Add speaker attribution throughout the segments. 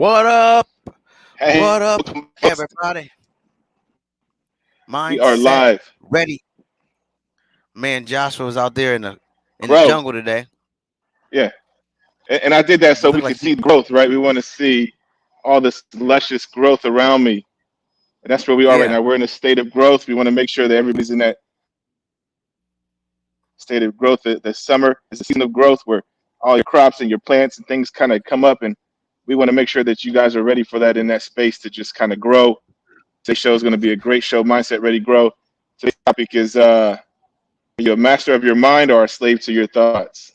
Speaker 1: What up?
Speaker 2: Hey,
Speaker 1: What up,
Speaker 2: welcome back, folks.
Speaker 1: everybody?
Speaker 2: We are
Speaker 1: Mindset
Speaker 2: live.
Speaker 1: ready. Man, Joshua was out there in the
Speaker 2: Grow.
Speaker 1: jungle today.
Speaker 2: Yeah. And I did that so
Speaker 1: Looked
Speaker 2: we
Speaker 1: like
Speaker 2: could see the growth, right? We want to see all this luscious growth around me. And that's where we are right
Speaker 1: yeah.
Speaker 2: now. We're in a state of growth. We want to make sure that everybody's in that state of growth. The summer is a season of growth where all your crops and your plants and things kind of come up. And we want to make sure that you guys are ready for that in that space to just kind of grow. Today's show is going to be a great show. Mindset Ready Grow. Today's topic is are you a master of your mind or a slave to your thoughts?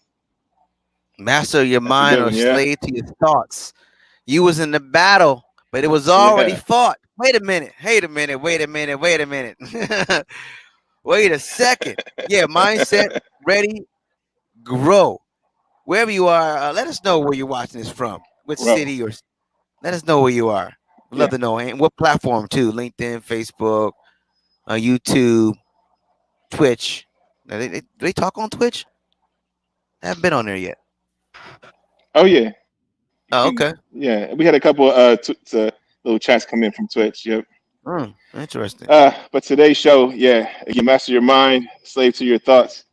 Speaker 1: Master your
Speaker 2: That's a
Speaker 1: mind
Speaker 2: good
Speaker 1: or
Speaker 2: one, yeah?
Speaker 1: slave to your thoughts. You was in the battle, but it was already
Speaker 2: Yeah.
Speaker 1: fought. Wait a minute. Wait a minute. Wait a minute. Wait a minute. Wait a second. Yeah, mindset ready, grow. Wherever you are, let us know where you're watching this from. Which
Speaker 2: Bro.
Speaker 1: city or let us know where you are. We'd love
Speaker 2: Yeah.
Speaker 1: to know. And what platform too? LinkedIn, Facebook, YouTube, Twitch. Now, they talk on Twitch? I haven't been on there yet.
Speaker 2: Oh yeah.
Speaker 1: Oh,
Speaker 2: You
Speaker 1: okay.
Speaker 2: yeah. We had a couple little chats come in from Twitch. Yep.
Speaker 1: Interesting.
Speaker 2: But today's show, yeah, again, master your mind, slave to your thoughts.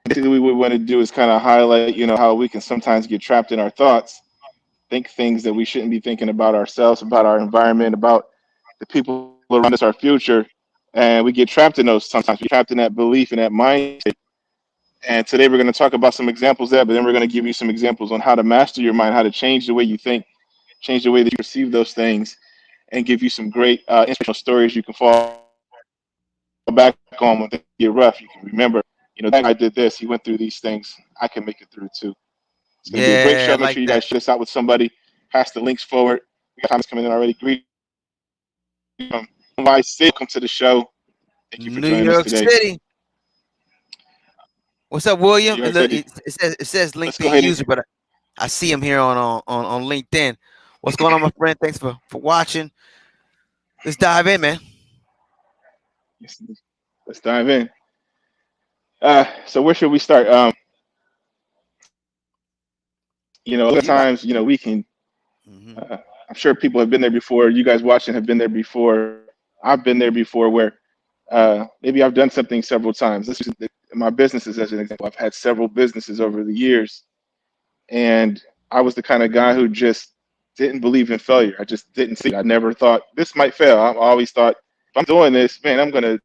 Speaker 2: Basically, what we want to do is kind of highlight, how we can sometimes get trapped in our thoughts, think things that we shouldn't be thinking about ourselves, about our environment, about the people around us, our future, and we get trapped in those sometimes. We get trapped in that belief and that mindset. And today we're going to talk about some examples of that, but then we're going to give you some examples on how to master your mind, how to change the way you think, change the way that you perceive those things, and give you some great inspirational stories you can fall back on when things get rough. You can remember, that guy did this. He went through these things. I can make it through too. It's going to be a great show. Make sure you guys share this out with
Speaker 1: Yeah, I
Speaker 2: somebody.
Speaker 1: like that.
Speaker 2: Pass the links forward. We got comments coming in already. Greetings from Vice City. Welcome to the show. Thank you for joining us
Speaker 1: New
Speaker 2: today.
Speaker 1: York City. What's up,
Speaker 2: New York
Speaker 1: William?
Speaker 2: City.
Speaker 1: It says
Speaker 2: Let's go
Speaker 1: LinkedIn
Speaker 2: ahead and
Speaker 1: user, but I see him here on LinkedIn. What's going on, my friend? Thanks for watching. Let's dive in, man.
Speaker 2: yes, let's dive in. So where should we start? A lot of
Speaker 1: You got.
Speaker 2: times, we can.
Speaker 1: Hmm.
Speaker 2: I'm sure people have been there before. You guys watching have been there before. I've been there before, where maybe I've done something several times. Let's use my businesses as an example. I've had several businesses over the years, and I was the kind of guy who just didn't believe in failure. I just didn't see it. I never thought this might fail. I always thought if I'm doing this, man, I'm gonna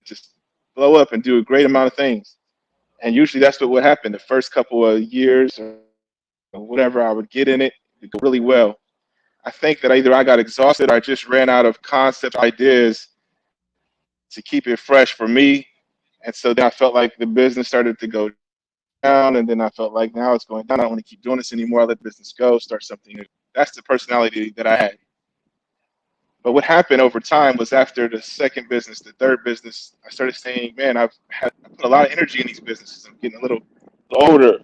Speaker 2: just blow up and do a great amount of things. And usually that's what would happen. The first couple of years or whatever, I would get in it, it go really well. I think that either I got exhausted or I just ran out of concepts, ideas to keep it fresh for me. And so then I felt like the business started to go down, and then I felt like now it's going down. I don't want to keep doing this anymore. I let the business go, start something new. That's the personality that I had. But what happened over time was after the second business, the third business, I started saying, man, I put a lot of energy in these businesses. I'm getting a little older.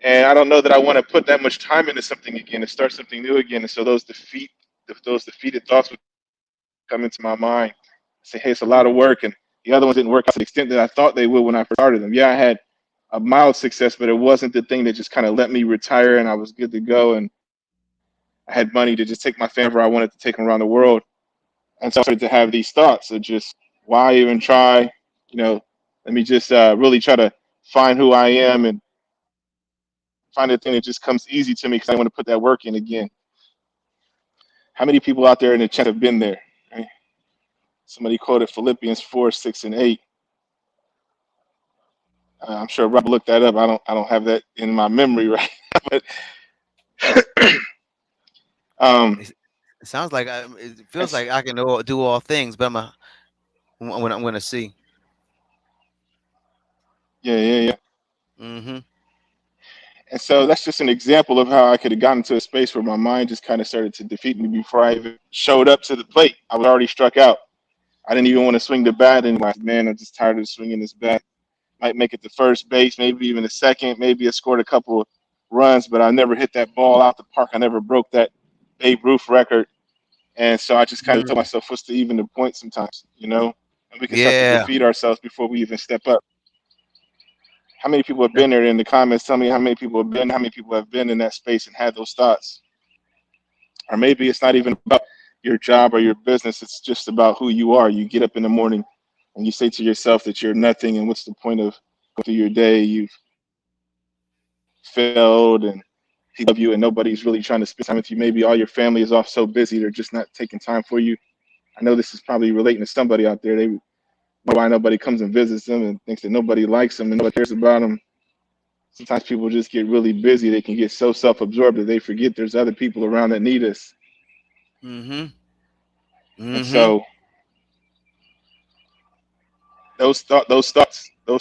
Speaker 2: And I don't know that I want to put that much time into something again and start something new again. And so those defeated thoughts would come into my mind. I say, hey, it's a lot of work, and the other ones didn't work out to the extent that I thought they would when I first started them. Yeah, I had a mild success, but it wasn't the thing that just kind of let me retire and I was good to go. And I had money to just take my family wherever I wanted to take them around the world. And so I started to have these thoughts of just why even try? You know, let me just really try to find who I am and find a thing that just comes easy to me because I want to put that work in again. How many people out there in the chat have been there? Right? Somebody quoted Philippians 4, 6, and 8. I'm sure Rob looked that up. I don't have that in my memory right now, but um,
Speaker 1: It sounds like it feels
Speaker 2: it's,
Speaker 1: like I can do all things, but when I'm gonna see.
Speaker 2: yeah, yeah, yeah.
Speaker 1: Hmm.
Speaker 2: And so that's just an example of how I could have gotten to a space where my mind just kind of started to defeat me before I even showed up to the plate. I was already struck out. I didn't even want to swing the bat anymore. Man, I'm just tired of swinging this bat. Might make it to first base, maybe even a second. Maybe I scored a couple of runs, but I never hit that ball out the park. I never broke that Babe Ruth record. And so I just kind of told
Speaker 1: Mm.
Speaker 2: myself, what's the even the point sometimes, And we can start to
Speaker 1: Yeah.
Speaker 2: defeat ourselves before we even step up. How many people have
Speaker 1: That-
Speaker 2: been there in the comments? Tell me how many people have been in that space and had those thoughts. Or maybe it's not even about your job or your business. It's just about who you are. You get up in the morning and you say to yourself that you're nothing, and what's the point of going through your day? You've failed, and people love you, and nobody's really trying to spend time with you. Maybe all your family is off so busy they're just not taking time for you. I know this is probably relating to somebody out there. They wonder why nobody comes and visits them and thinks that nobody likes them and nobody cares about them. Sometimes people just get really busy. They can get so self-absorbed that they forget there's other people around that need us.
Speaker 1: Mm-hmm.
Speaker 2: And
Speaker 1: Mm-hmm.
Speaker 2: so those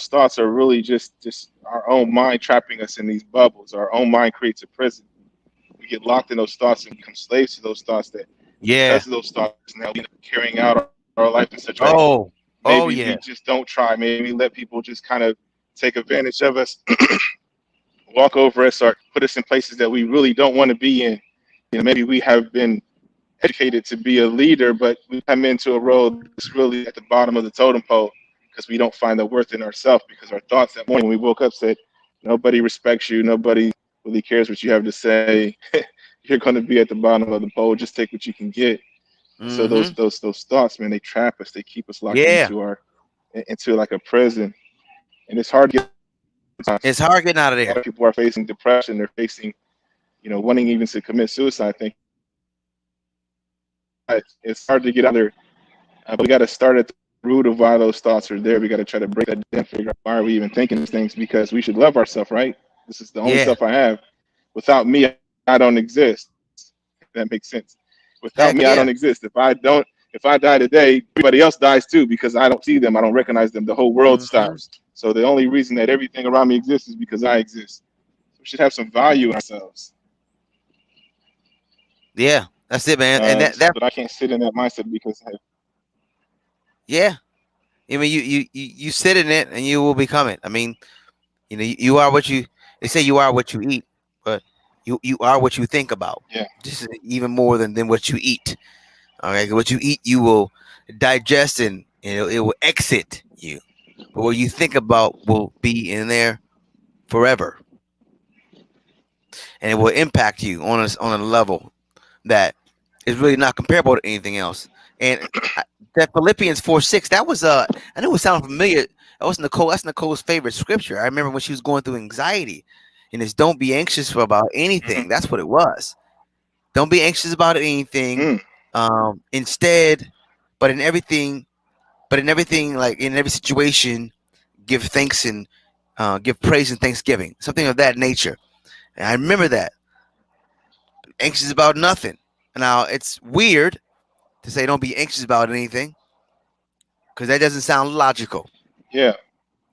Speaker 2: thoughts are really just our own mind trapping us in these bubbles. Our own mind creates a prison. We get locked in those thoughts and become slaves to those thoughts. That
Speaker 1: Yeah.
Speaker 2: because of those thoughts, now we end up carrying out our life in such a way.
Speaker 1: Oh. Oh
Speaker 2: Maybe we
Speaker 1: yeah.
Speaker 2: just don't try. Maybe we let people just kind of take advantage of us, walk over us, or put us in places that we really don't want to be in. Maybe we have been educated to be a leader, but we come into a role that's really at the bottom of the totem pole because we don't find the worth in ourselves because our thoughts that morning when we woke up said, nobody respects you, nobody really cares what you have to say. You're going to be at the bottom of the pole. Just take what you can get. And so those
Speaker 1: Mm-hmm.
Speaker 2: those those thoughts, man, they trap us. They keep us locked
Speaker 1: Yeah.
Speaker 2: into like a prison, and it's hard to get
Speaker 1: It's
Speaker 2: sometimes.
Speaker 1: hard getting out of
Speaker 2: A lot
Speaker 1: there.
Speaker 2: of people are facing depression. They're facing, wanting even to commit suicide. Thinking it's hard to get out there. But we got to start at the root of why those thoughts are there. We got to try to break that down, figure out why are we even thinking these things, because we should love ourselves, right? This is the only
Speaker 1: Yeah.
Speaker 2: self I have. Without me, I don't exist. If that makes sense. Without
Speaker 1: Heck
Speaker 2: me, I
Speaker 1: yeah.
Speaker 2: don't exist. If I die today, everybody else dies too because I don't see them. I don't recognize them. The whole world
Speaker 1: Mm-hmm.
Speaker 2: stops. So the only reason that everything around me exists is because I exist. We should have some value in ourselves.
Speaker 1: Yeah. That's it, man. And that
Speaker 2: But I can't sit in that mindset because
Speaker 1: yeah. I mean, you sit in it and you will become it. I mean, you are what you. They say you are what you eat, but you are what you think about.
Speaker 2: yeah,
Speaker 1: Just even more than what you eat. Okay, what you eat, you will digest and it will exit you. But what you think about will be in there forever, and it will impact you on a level that is really not comparable to anything else. And that Philippians 4:6, that was I know it sounded familiar. That was Nicole. That's Nicole's favorite scripture. I remember when she was going through anxiety, and it's don't be anxious about anything.
Speaker 2: hmm
Speaker 1: That's what it was. Don't be anxious about anything.
Speaker 2: mm,
Speaker 1: Instead, but in everything, like in every situation, give thanks and give praise and thanksgiving, something of that nature. And I remember that anxious about nothing. Now it's weird to say don't be anxious about anything because that doesn't sound logical.
Speaker 2: yeah,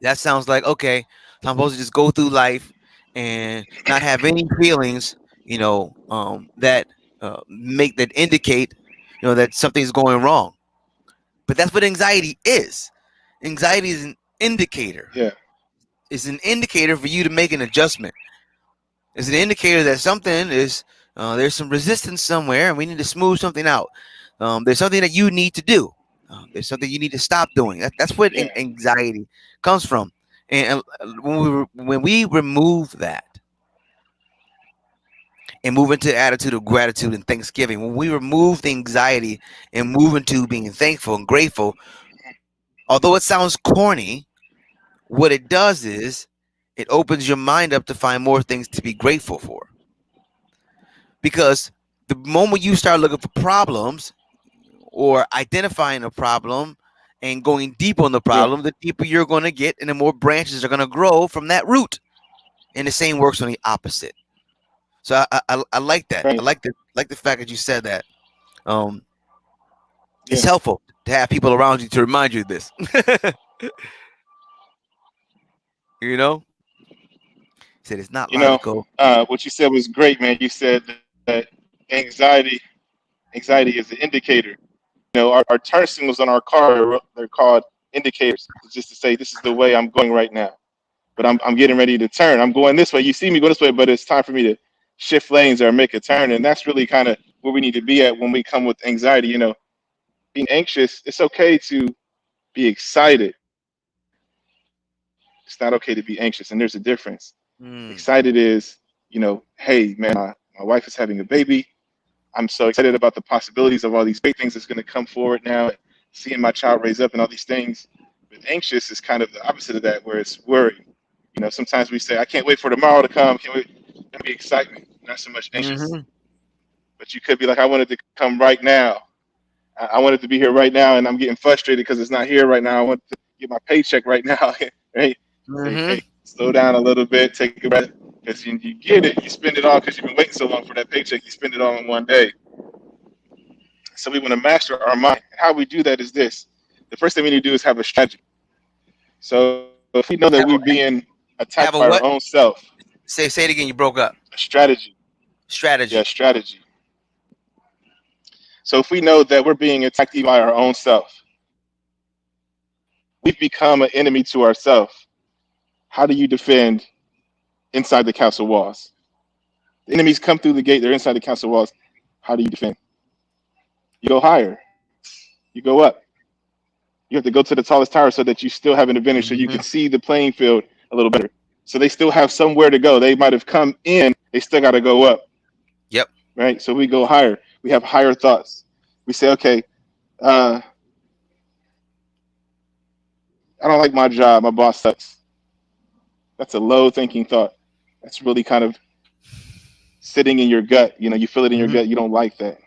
Speaker 1: That sounds like okay, so I'm supposed to just go through life and not have any feelings, that that indicate, that something's going wrong. But that's what anxiety is. Anxiety is an indicator.
Speaker 2: yeah,
Speaker 1: It's an indicator for you to make an adjustment. It's an indicator that something is there's some resistance somewhere, and we need to smooth something out. There's something that you need to do. There's something you need to stop doing. That's what
Speaker 2: yeah,
Speaker 1: anxiety comes from. And when we remove that and move into the attitude of gratitude and thanksgiving, when we remove the anxiety and move into being thankful and grateful, although it sounds corny, what it does is it opens your mind up to find more things to be grateful for. Because the moment you start looking for problems or identifying a problem and going deep on the
Speaker 2: yeah.
Speaker 1: problem, the deeper you're going to get and the more branches are going to grow from that root. And the same works on the opposite. So I like that. I
Speaker 2: Right.
Speaker 1: like the fact that you said that. Um, it's
Speaker 2: Yeah.
Speaker 1: helpful to have people around you to remind you of this. you know, said it's not
Speaker 2: You know,
Speaker 1: logical.
Speaker 2: what you said was great, man. You said that anxiety, anxiety is an indicator. Our turn signals on our car, they're called indicators. It's just to say this is the way I'm going right now. But I'm getting ready to turn. I'm going this way. You see me go this way, but it's time for me to shift lanes or make a turn. And that's really kind of where we need to be at when we come with anxiety. Being anxious, it's okay to be excited. It's not okay to be anxious. And there's a difference.
Speaker 1: Mm,
Speaker 2: Excited is, hey, man, my wife is having a baby. I'm so excited about the possibilities of all these great things that's going to come forward now, seeing my child raise up and all these things. But anxious is kind of the opposite of that, where it's worry. You know, sometimes we say, I can't wait for tomorrow to come. Can't wait. It'll be excitement, not so much anxious.
Speaker 1: Mm-hmm.
Speaker 2: But you could be like, I want it to come right now. I want it to be here right now, and I'm getting frustrated because it's not here right now. I want to get my paycheck right now. Right? Say,
Speaker 1: Mm-hmm.
Speaker 2: hey, slow down a little bit, take a breath. Because you get it, you spend it all because you've been waiting so long for that paycheck. You spend it all in one day. So we want to master our mind. How we do that is this. The first thing we need to do is have a strategy. So if we know that
Speaker 1: Have
Speaker 2: we're
Speaker 1: a
Speaker 2: being
Speaker 1: have
Speaker 2: attacked
Speaker 1: a
Speaker 2: by our
Speaker 1: what?
Speaker 2: own self,
Speaker 1: Say it again. You broke up.
Speaker 2: a strategy. Yeah,
Speaker 1: Strategy.
Speaker 2: strategy. So if we know that we're being attacked by our own self, we've become an enemy to ourselves. How do you defend inside the castle walls? The enemies come through the gate, they're inside the castle walls. How do you defend? You go higher, you go up. You have to go to the tallest tower so that you still have an advantage so you
Speaker 1: Mm-hmm.
Speaker 2: can see the playing field a little better. So they still have somewhere to go. They might have come in, they still got to go up,
Speaker 1: Yep.
Speaker 2: right? So we go higher. We have higher thoughts. We say, okay, uh, I don't like my job. My boss sucks. That's a low thinking thought. That's really kind of sitting in your gut. You know, you feel it in your
Speaker 1: Mm-hmm.
Speaker 2: gut. You don't like that.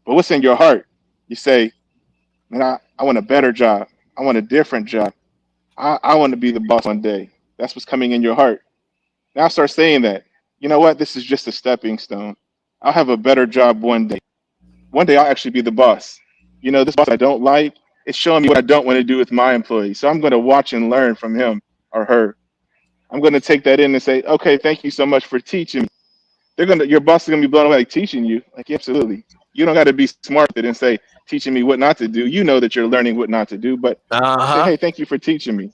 Speaker 2: But what's in your heart? You say, man, I want a better job. I want a different job. I want to be the boss one day. That's what's coming in your heart. Now start saying that. You know what? This is just a stepping stone. I'll have a better job one day. One day I'll actually be the boss. You know, this boss I don't like, it's showing me what I don't want to do with my employees. So I'm going to watch and learn from him or her. I'm going to take that in and say, okay, thank you so much for teaching me. Your boss is gonna be blown away like teaching you. Like, yeah, absolutely. You don't got to be smart with it and say teaching me what not to do. You know that you're learning what not to do, but say,
Speaker 1: Uh-huh.
Speaker 2: hey, thank you for teaching me.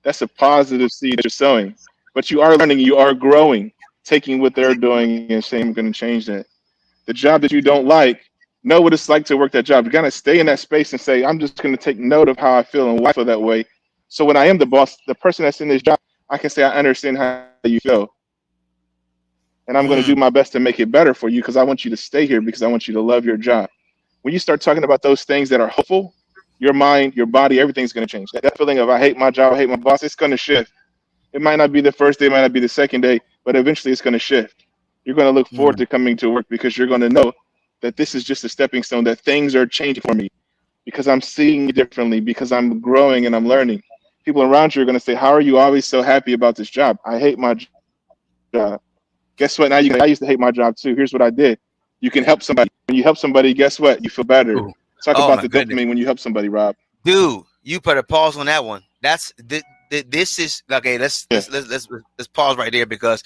Speaker 2: That's a positive seed that you're sowing. But you are learning, you are growing, taking what they're doing and saying, I'm going to change that. The job that you don't like, know what it's like to work that job. You got to stay in that space and say, I'm just going to take note of how I feel and why I feel that way. So when I am the boss, the person that's in this job, I can say, I understand how you feel. And I'm going to do
Speaker 1: Mm.
Speaker 2: my best to make it better for you because I want you to stay here because I want you to love your job. When you start talking about those things that are hopeful, your mind, your body, everything's going to change. That feeling of I hate my job, I hate my boss, it's going to shift. It might not be the first day, it might not be the second day, but eventually it's going to shift. You're going to look forward
Speaker 1: Mm.
Speaker 2: to coming to work because you're going to know that this is just a stepping stone, that things are changing for me because I'm seeing it differently, because I'm growing and I'm learning. People around you are going to say, how are you always so happy about this job? I hate my job. Guess what? Now you can, I used to hate my job too. Here's what I did. You can help somebody. When you help somebody, guess what? You feel better.
Speaker 1: Ooh.
Speaker 2: Talk
Speaker 1: Oh
Speaker 2: about
Speaker 1: my
Speaker 2: the
Speaker 1: goodness,
Speaker 2: dopamine when you help somebody, Rob.
Speaker 1: dude, you put a pause on that one. This is okay.
Speaker 2: Yeah.
Speaker 1: Let's pause right there because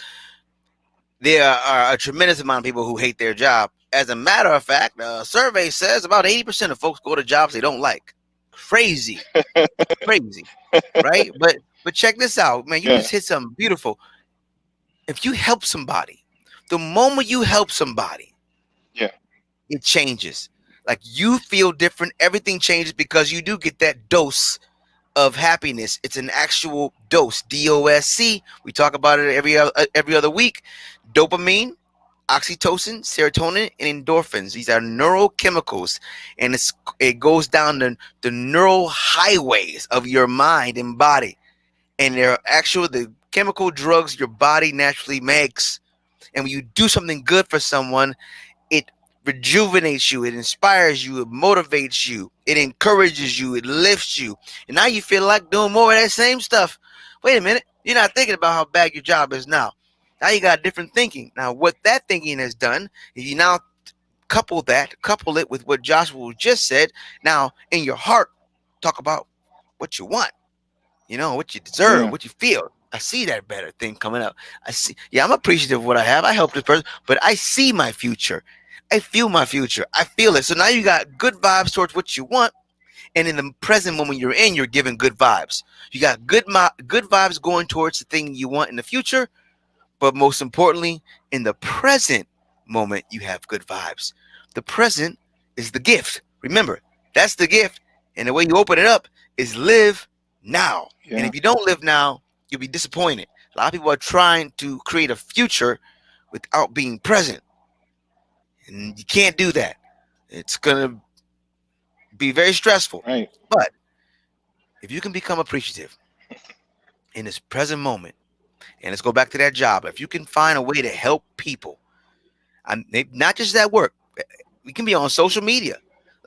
Speaker 1: there are a tremendous amount of people who hate their job. As a matter of fact, a survey says about 80% of folks go to jobs they don't like. Crazy, crazy, right? But check this out, man. You
Speaker 2: Yeah.
Speaker 1: just hit something beautiful. If you help somebody, the moment you help somebody,
Speaker 2: Yeah.
Speaker 1: it changes. Like you feel different. Everything changes because you do get that dose of happiness. It's an actual dose. DOSC. We talk about it every other week. Dopamine, oxytocin, serotonin, and endorphins. These are neurochemicals, and it goes down the neural highways of your mind and body, and they're actual the chemical drugs your body naturally makes. And when you do something good for someone, it rejuvenates you, it inspires you, it motivates you, it encourages you, it lifts you, and now you feel like doing more of that same stuff. Wait a minute, you're not thinking about how bad your job is now. Now you got different thinking. Now what that thinking has done is you now couple it with what Joshua just said. Now in your heart, talk about what you want, what you deserve,
Speaker 2: Yeah.
Speaker 1: what you feel. I see that better thing coming up. I see. Yeah, I'm appreciative of what I have. I help this person, but I see my future. I feel my future. I feel it. So now you got good vibes towards what you want, and in the present moment you're in, you're giving good vibes. You got good vibes going towards the thing you want in the future, but most importantly, in the present moment, you have good vibes. The present is the gift. Remember, that's the gift. And the way you open it up is live now. And
Speaker 2: Yeah.
Speaker 1: if you don't live now, you'll be disappointed. A lot of people are trying to create a future without being present. And you can't do that. It's gonna be very stressful.
Speaker 2: Right.
Speaker 1: But if you can become appreciative in this present moment, and let's go back to that job. If you can find a way to help people, not just at work, we can be on social media.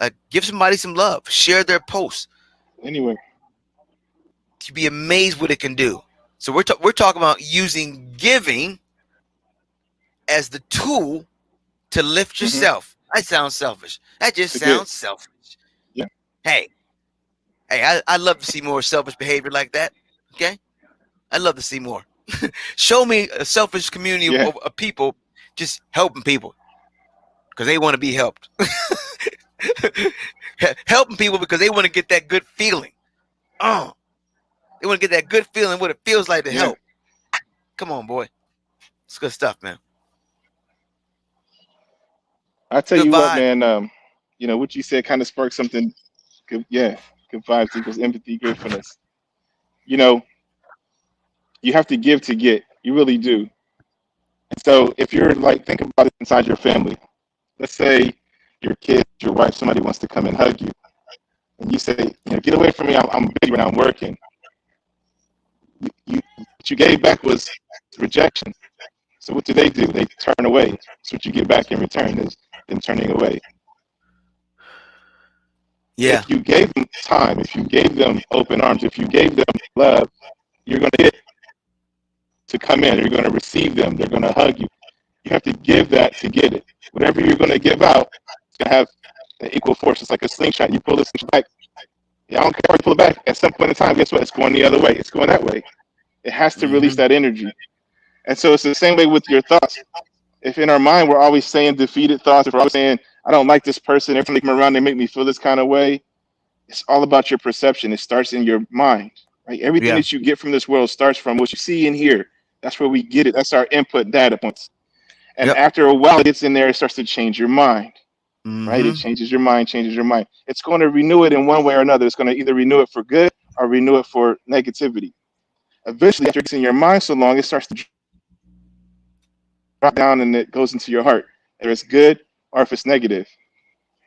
Speaker 1: Like give somebody some love, share their posts.
Speaker 2: Anyway.
Speaker 1: You'd be amazed what it can do. So we're talking about using giving as the tool to lift yourself. That sounds selfish. That just sounds selfish.
Speaker 2: Yeah.
Speaker 1: Hey, I'd love to see more selfish behavior like that. Okay, I'd love to see more. Show me a selfish community of people just helping people because they want to be helped. Helping people because they want to get that good feeling. Oh, they want to get that good feeling, what it feels like to help. Come on, boy. It's good stuff, man.
Speaker 2: I tell you what, man, what you said kind of sparked something. Good, good vibes equals empathy, gratefulness. You have to give to get. You really do. And so if you're like, think about it inside your family. Let's say your kid, your wife, somebody wants to come and hug you. And you say, get away from me. I'm busy when I'm working. What you gave back was rejection. So what do? They turn away. So what you get back in return is them turning away.
Speaker 1: Yeah.
Speaker 2: If you gave them time, if you gave them open arms, if you gave them love, you're going to get to come in. You're going to receive them. They're going to hug you. You have to give that to get it. Whatever you're going to give out, it's going to have an equal force. It's like a slingshot. You pull this back. I don't care if you pull it back. At some point in time, guess what? It's going the other way. It's going that way. It has to release that energy. And so it's the same way with your thoughts. If in our mind we're always saying defeated thoughts, if we're always saying, I don't like this person, every time they come around, they make me feel this kind of way, it's all about your perception. It starts in your mind, right? Everything that you get from this world starts from what you see and hear. That's where we get it. That's our input data points. And after a while, it gets in there, it starts to change your mind, right? It changes your mind, It's going to renew it in one way or another. It's going to either renew it for good or renew it for negativity. Eventually, after it's in your mind so long, it starts to drop down and it goes into your heart. If it's good or if it's negative.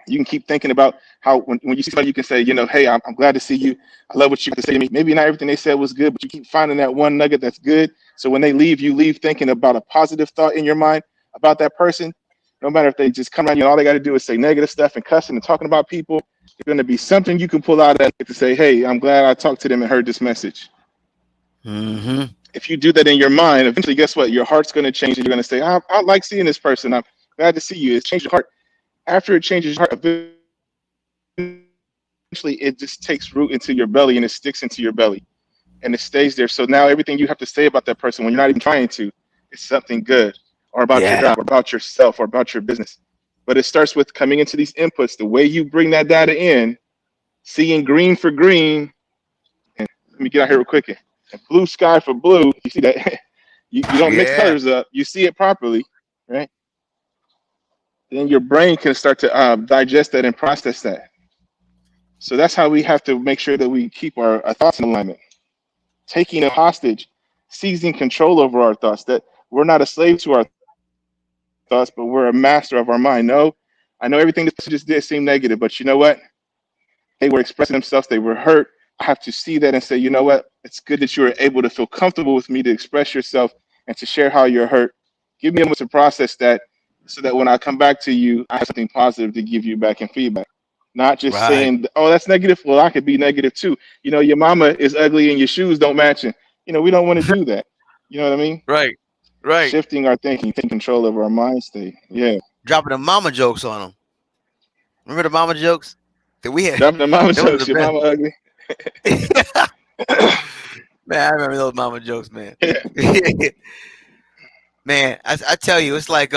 Speaker 2: You can keep thinking about how when you see somebody, you can say, hey, I'm glad to see you. I love what you have to say to me. Maybe not everything they said was good, but you keep finding that one nugget that's good. So when they leave, you leave thinking about a positive thought in your mind about that person. No matter if they just come around you and all they got to do is say negative stuff and cussing and talking about people, there's going to be something you can pull out of that to say, hey, I'm glad I talked to them and heard this message. If you do that in your mind, eventually, guess what? Your heart's going to change and you're going to say, I like seeing this person. I'm glad to see you. It's changed your heart. After it changes your heart, eventually it just takes root into your belly and it sticks into your belly and it stays there. So now everything you have to say about that person when you're not even trying to, it's something good or about your job or about yourself or about your business. But it starts with coming into these inputs, the way you bring that data in, seeing green for green. And let me get out here real quick. And blue sky for blue. You see that? you don't mix colors up. You see it properly, right? Then your brain can start to digest that and process that. So that's how we have to make sure that we keep our thoughts in alignment. Taking a hostage, seizing control over our thoughts, that we're not a slave to our thoughts, but we're a master of our mind. No, I know everything this just did seem negative, but you know what? They were expressing themselves. They were hurt. I have to see that and say, you know what? It's good that you were able to feel comfortable with me to express yourself and to share how you're hurt. Give me a moment to process that, so that when I come back to you, I have something positive to give you back in feedback. Not just saying, oh, that's negative. Well, I could be negative too. Your mama is ugly and your shoes don't match. And, we don't want to do that. You know what I mean?
Speaker 1: Right.
Speaker 2: Shifting our thinking, taking control of our mind state. Yeah.
Speaker 1: Dropping the mama jokes on them. Remember the mama jokes that we had?
Speaker 2: Dropping the mama jokes. Your mama ugly.
Speaker 1: Man, I remember those mama jokes, man. Man, I tell you, it's like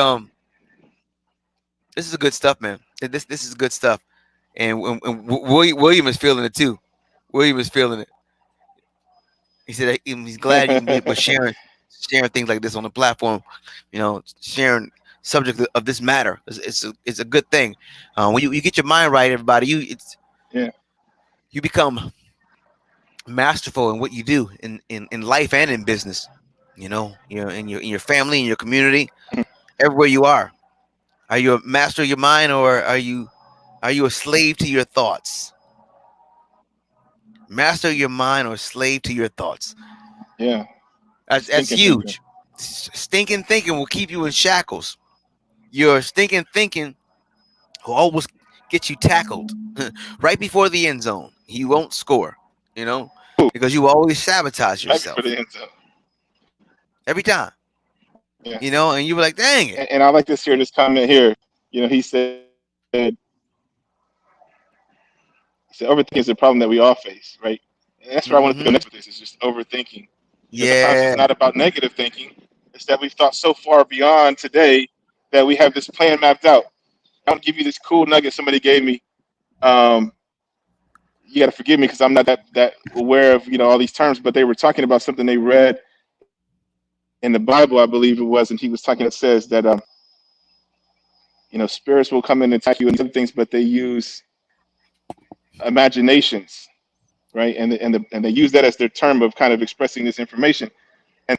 Speaker 1: this is good stuff, man. This is good stuff, and William is feeling it too. William is feeling it. He said he's glad you can be able to sharing things like this on the platform. Sharing subject of this matter. It's a good thing. When you get your mind right, everybody, you become masterful in what you do in life and in business. In your family, in your community, everywhere you are. Are you a master of your mind, or are you a slave to your thoughts? Master your mind or slave to your thoughts.
Speaker 2: Yeah.
Speaker 1: That's
Speaker 2: Stinking thinking.
Speaker 1: huge. Stinking thinking will keep you in shackles. Your stinking thinking will always get you tackled right before the end zone. You won't score, you know,
Speaker 2: Ooh,
Speaker 1: because you will always sabotage
Speaker 2: right before
Speaker 1: yourself
Speaker 2: the end zone.
Speaker 1: every time,
Speaker 2: Yeah.
Speaker 1: and you were like, dang it.
Speaker 2: And I like this here, this comment here. He said overthinking is a problem that we all face, right? And that's where I wanted to go
Speaker 1: Hmm.
Speaker 2: next with this. It's just overthinking. Sometimes it's
Speaker 1: Yeah.
Speaker 2: not about negative thinking. It's that we've thought so far beyond today that we have this plan mapped out. I want to give you this cool nugget somebody gave me. Um, you got to forgive me because I'm not that aware of all these terms, but they were talking about something they read in the Bible, I believe it was, and he was talking. It says that spirits will come in and attack you and other things, but they use imaginations, right? And they use that as their term of kind of expressing this information.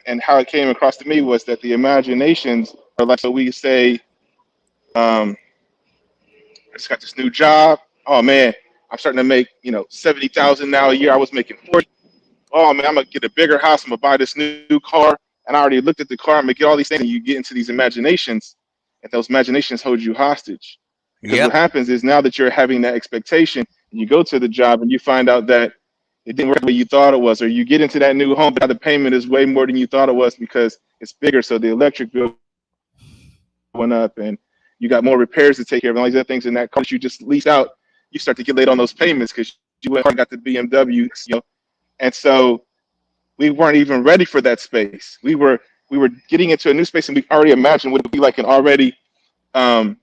Speaker 2: And how it came across to me was that the imaginations are like, so we say, um, I just got this new job. Oh man, I'm starting to make 70,000 now a year. I was making 40. Oh man, I'm gonna get a bigger house. I'm gonna buy this new car. And I already looked at the car. I'm gonna get all these things. And you get into these imaginations, and those imaginations hold you hostage. Because what
Speaker 1: Yep.
Speaker 2: happens is now that you're having that expectation, and you go to the job and you find out that it didn't work the way you thought it was, or you get into that new home, but now the payment is way more than you thought it was because it's bigger. So the electric bill went up, and you got more repairs to take care of, and all these other things. And that car that you just leased out, you start to get late on those payments because you went and got the BMW, and so we weren't even ready for that space. We were getting into a new space, and we already imagined what it would be like, and already um,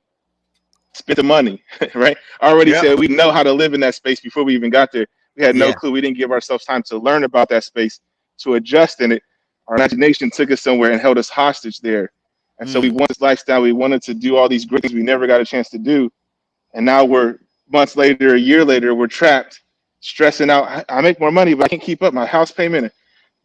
Speaker 2: spent the money, right? Already
Speaker 1: Yep.
Speaker 2: said we know how to live in that space before we even got there. We had no
Speaker 1: Yeah.
Speaker 2: clue. We didn't give ourselves time to learn about that space, to adjust in it. Our imagination took us somewhere and held us hostage there. And so we
Speaker 1: Mm.
Speaker 2: wanted this lifestyle. We wanted to do all these great things we never got a chance to do. And now we're months later, a year later, we're trapped, stressing out. I make more money, but I can't keep up my house payment. I'm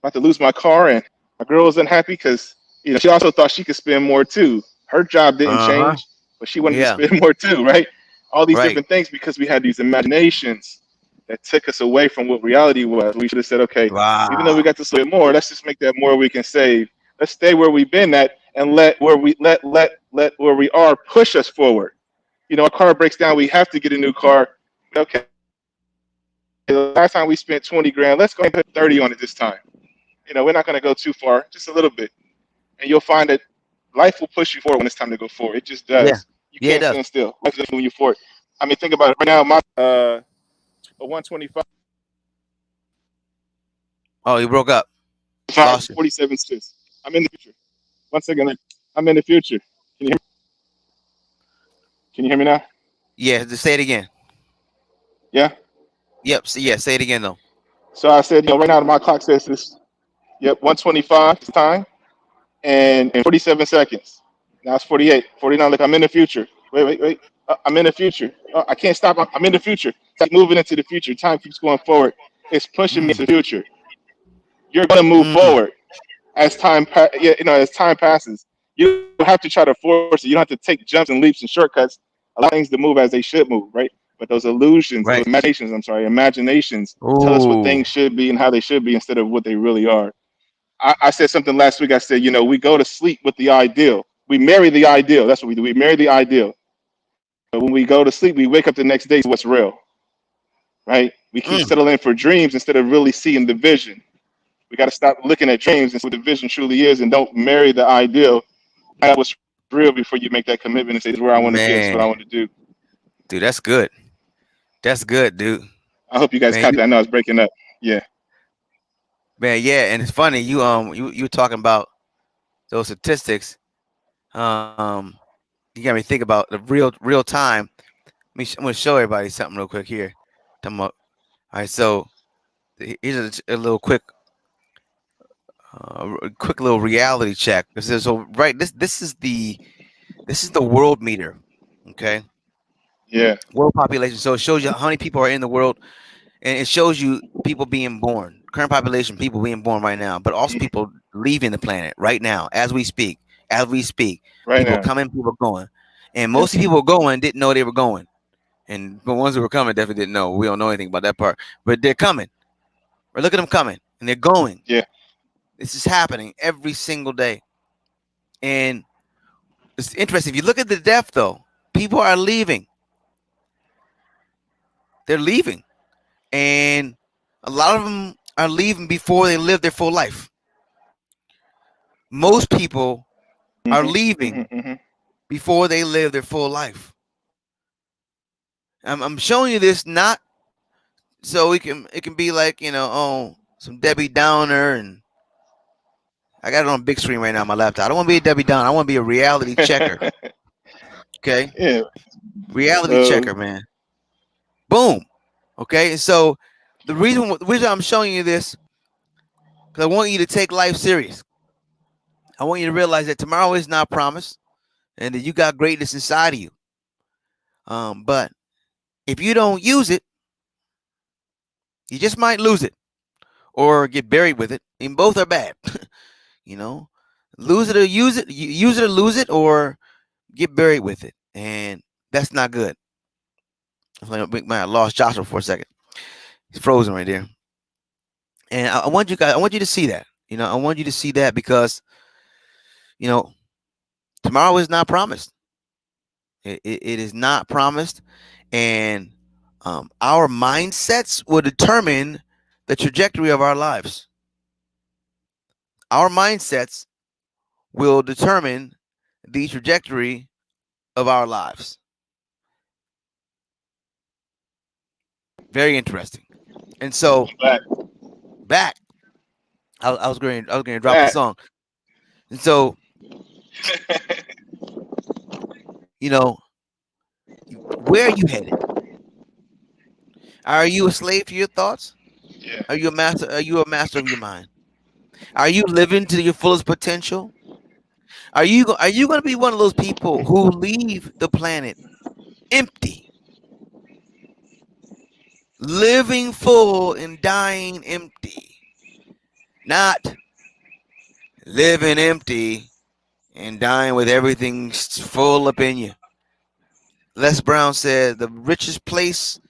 Speaker 2: about to lose my car, and my girl was unhappy because she also thought she could spend more too. Her job didn't
Speaker 1: Uh huh.
Speaker 2: change, but she wanted to
Speaker 1: Yeah.
Speaker 2: spend more too, right? All these
Speaker 1: Right.
Speaker 2: different things because we had these imaginations that took us away from what reality was. We should have said, okay, even though we
Speaker 1: Wow.
Speaker 2: got this little bit more, let's just make that more we can save. Let's stay where we've been at and let where we are push us forward. Our car breaks down, we have to get a new car. Okay, the last time we spent 20 grand, let's go and put 30 on it this time. We're not going to go too far, just a little bit. And you'll find that life will push you forward when it's time to go forward. It just
Speaker 1: Yeah.
Speaker 2: does. You
Speaker 1: Yeah. It
Speaker 2: can't
Speaker 1: does.
Speaker 2: stand still. Life is moving you forward. I mean, think about it. Right now, my a 125,
Speaker 1: Oh, you broke up. Lost you.
Speaker 2: 47 cents. I'm in the future. One second. I'm in the future. Can you hear me? Can you hear me now?
Speaker 1: Yeah. Just say it again.
Speaker 2: Yeah.
Speaker 1: Yep. Yeah. Say it again though.
Speaker 2: So I said, right now my clock says this. Yep, 125 is time and 47 seconds. Now it's 48, 49. Look, I'm in the future. Wait. I'm in the future. I can't stop. I'm in the future. It's like moving into the future. Time keeps going forward. It's pushing me
Speaker 1: Mm.
Speaker 2: into the future. You're going to move
Speaker 1: Mm.
Speaker 2: forward as as time passes. You don't have to try to force it. You don't have to take jumps and leaps and shortcuts. Allow things to move as they should move, right? But those illusions, those
Speaker 1: Right.
Speaker 2: imaginations tell us what
Speaker 1: Ooh.
Speaker 2: things should be and how they should be instead of what they really are. I said something last week. I said, we go to sleep with the ideal. We marry the ideal. That's what we do. We marry the ideal. But when we go to sleep, we wake up the next day to what's real, right? We keep
Speaker 1: Mm.
Speaker 2: settling for dreams instead of really seeing the vision. We got to stop looking at dreams and see what the vision truly is, and don't marry the ideal. Find out what's real before you make that commitment and say, "This is where I want to get. This is what I want
Speaker 1: Man,
Speaker 2: to do."
Speaker 1: dude, that's good. That's good, dude.
Speaker 2: I hope you guys
Speaker 1: Man,
Speaker 2: caught that. I know I was breaking up. Yeah,
Speaker 1: yeah, and it's funny. You were talking about those statistics. Um, you got me think about the real time. I'm gonna show everybody something real quick here. Talking about, all right, so here's a little quick little reality check. So right, this is the world meter. Okay,
Speaker 2: yeah,
Speaker 1: world population. So it shows you how many people are in the world, and it shows you people being born, current population, people being born right now, but also
Speaker 2: mhm,
Speaker 1: people leaving the planet right now as we speak. As we speak,
Speaker 2: right
Speaker 1: people
Speaker 2: now.
Speaker 1: coming, people going. And most of
Speaker 2: Yes.
Speaker 1: the people going didn't know they were going, and the ones that were coming definitely didn't know. We don't know anything about that part, but they're coming. Or look at them coming, and they're going.
Speaker 2: Yeah.
Speaker 1: This is happening every single day, and it's interesting. If you look at the depth, though, people are leaving. They're leaving, and a lot of them are leaving before they live their full life. Most people are
Speaker 2: Mhm.
Speaker 1: leaving
Speaker 2: Mhm. Mhm.
Speaker 1: before they live their full life. I'm showing you this not so it can be like, oh, some Debbie Downer, and I got it on big screen right now on my laptop. I don't want to be a Debbie Downer. I want to be a reality checker. Okay,
Speaker 2: Yeah.
Speaker 1: reality
Speaker 2: So
Speaker 1: checker, man. Boom. Okay, and so the reason I'm showing you this, because I want you to take life serious. I want you to realize that tomorrow is not promised, and that you got greatness inside of you. But if you don't use it, you just might lose it or get buried with it. And both are bad. you know, lose it or use it. Use it or lose it, or get buried with it, and that's not good. I lost Joshua for a second. He's frozen right there. And I want you guys. I want you to see that. I want you to see that because you know tomorrow is not promised. It is not promised, and our mindsets will determine the trajectory of our lives. Our mindsets will determine the trajectory of our lives. Very interesting. And so
Speaker 2: back.
Speaker 1: back, I was going to drop the
Speaker 2: Back.
Speaker 1: song. And so you know, where are you headed? Are you a slave to your thoughts?
Speaker 2: Yeah.
Speaker 1: Are you a master? Are you a master of your mind? Are you living to your fullest potential? Are you going to be one of those people who leave the planet empty, living full and dying empty, not living empty and dying with everything full up in you? Les Brown said the richest place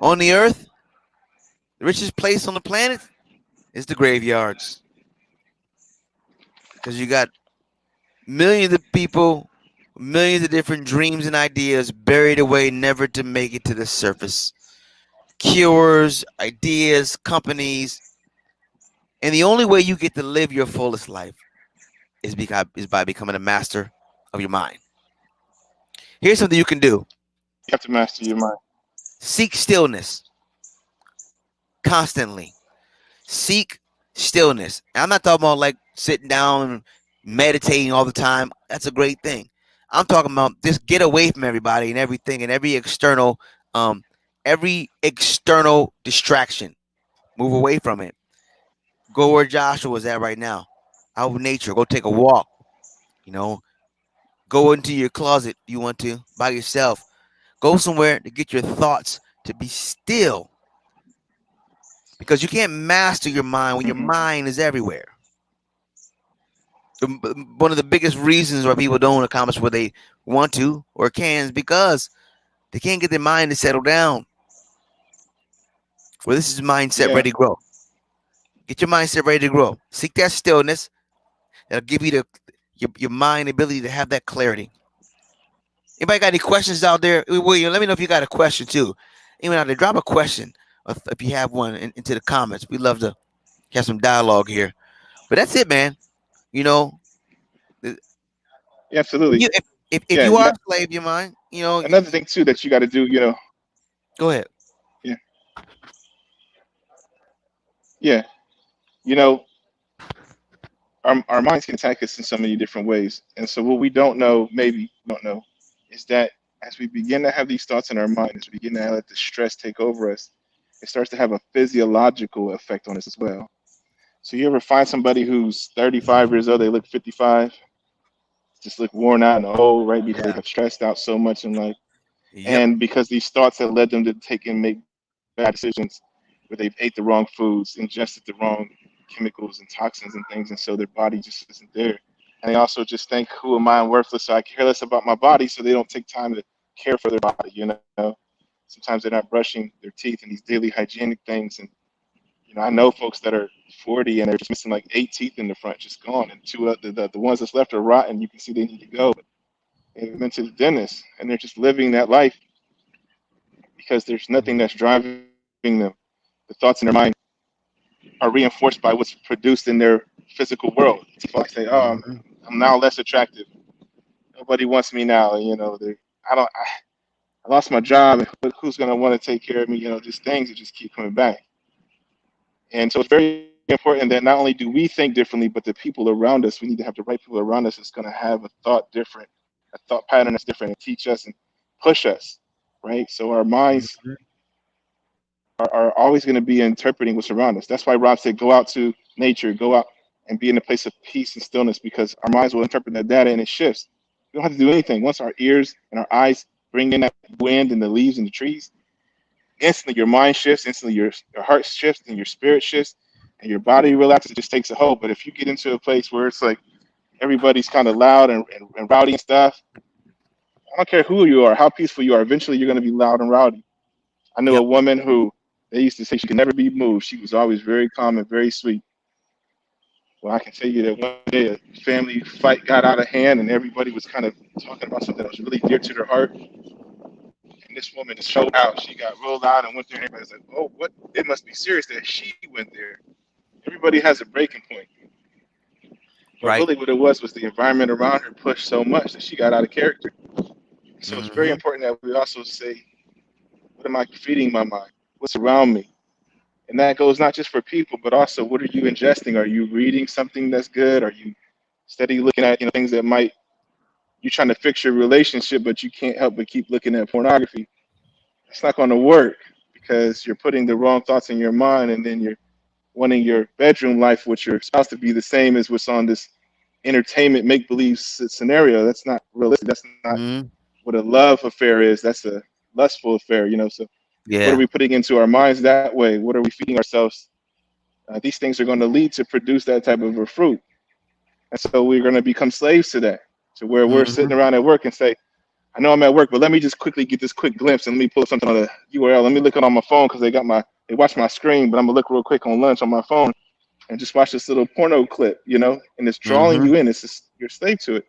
Speaker 1: on the earth, the richest place on the planet is the graveyards, because you got millions of people, millions of different dreams and ideas buried away, never to make it to the surface. Cures, ideas, companies, and the only way you get to live your fullest life is by becoming a master of your mind. Here's something you can do:
Speaker 2: You have to master your mind.
Speaker 1: seek stillness constantly. Seek stillness. I'm not talking about like sitting down, meditating all the time. That's a great thing. I'm talking about just get away from everybody and everything and um, every external distraction. Move away from it. Go where Joshua is at right now, out in nature. Go take a walk. You know, go into your closet if you want to by yourself. Go somewhere to get your thoughts to be still, because you can't master your mind when your
Speaker 2: Hmm.
Speaker 1: mind is everywhere. One of the biggest reasons why people don't accomplish what they want to or can is because they can't get their mind to settle down. Well, this is mindset
Speaker 2: Yeah.
Speaker 1: ready to grow. Get your mindset ready to grow. Seek that stillness. That'll give you your mind ability to have that clarity. Anybody got any questions out there? William, let me know if you got a question too. Even out there, drop a question if you have one into the comments. We love to have some dialogue here. But that's it, man. You know,
Speaker 2: Yeah, absolutely.
Speaker 1: if
Speaker 2: Yeah.
Speaker 1: you are a slave of your mind,
Speaker 2: Another thing too that you got to do.
Speaker 1: go ahead.
Speaker 2: Yeah. Yeah. You know, our minds can attack us in so many different ways. And so what we don't know, maybe don't know, is that as we begin to have these thoughts in our mind, as we begin to let the stress take over us, it starts to have a physiological effect on us as well. So you ever find somebody who's 35 years old, they look 55, just look worn out and old, right? Because they
Speaker 1: Yeah.
Speaker 2: have stressed out so much in life.
Speaker 1: Yep.
Speaker 2: And because these thoughts have led them to take and make bad decisions where they've ate the wrong foods, ingested the wrong chemicals and toxins and things, and so their body just isn't there. and they also just think, who am I? I'm worthless, so I care less about my body, so they don't take time to care for their body. Sometimes they're not brushing their teeth and these daily hygienic things. And I know folks that are 40 and they're just missing like 8 teeth in the front, just gone, and two of the ones that's left are rotten. You can see they need to go. But they've been to the dentist, and they're just living that life because there's nothing that's driving them. The thoughts in their mind are reinforced by what's produced in their physical world. It's like say, "Oh,
Speaker 1: Mhm.
Speaker 2: I'm now less attractive. Nobody wants me now." I don't. I lost my job. Who's gonna want to take care of me? Just things that just keep coming back. And so it's very important that not only do we think differently, but the people around us, we need to have the right people around us that's going to have a thought different, a thought pattern that's different, and teach us and push us, right? So our minds
Speaker 1: Mhm.
Speaker 2: are always going to be interpreting what's around us. That's why Rob said, go out to nature, go out and be in a place of peace and stillness, because our minds will interpret that data and it shifts. We don't have to do anything. Once our ears and our eyes bring in that wind and the leaves and the trees, instantly your mind shifts, instantly your heart shifts and your spirit shifts and your body relaxes. It just takes a hold. But if you get into a place where it's like everybody's kind of loud and rowdy and stuff, I don't care who you are, how peaceful you are, eventually you're going to be loud and rowdy. I knew a
Speaker 1: Yep.
Speaker 2: woman who they used to say she could never be moved. She was always very calm and very sweet. Well, I can tell you that one day a family fight got out of hand and everybody was kind of talking about something that was really dear to their heart. And this woman just showed out. She got real loud and went there, and everybody's like, "Oh, what? It must be serious that she went there." Everybody has a breaking point, but
Speaker 1: Right.
Speaker 2: really, what it was the environment around her pushed so much that she got out of character. So it's very
Speaker 1: Hmm.
Speaker 2: important that we also say, "What am I feeding my mind? What's around me?" And that goes not just for people, but also what are you ingesting? Are you reading something that's good? Are you steady looking at things that might you're trying to fix your relationship, but you can't help but keep looking at pornography? It's not going to work because you're putting the wrong thoughts in your mind, and then you're wanting your bedroom life with your spouse to be the same as what's on this entertainment make believe scenario. That's not realistic. That's not
Speaker 1: Hmm.
Speaker 2: what a love affair is. That's a lustful affair. So what are
Speaker 1: Yeah.
Speaker 2: we putting into our minds that way? What are we feeding ourselves? These things are going to lead to produce that type of a fruit. And so we're going to become slaves to that, to where we're sitting
Speaker 1: Hmm.
Speaker 2: around at work and say, I know I'm at work, but let me just quickly get this quick glimpse and let me pull something on the URL. Let me look it on my phone because they watch my screen, but I'm gonna look real quick on lunch on my phone and just watch this little porno clip, and it's drawing
Speaker 1: Hmm.
Speaker 2: you in. It's just you're a slave to it.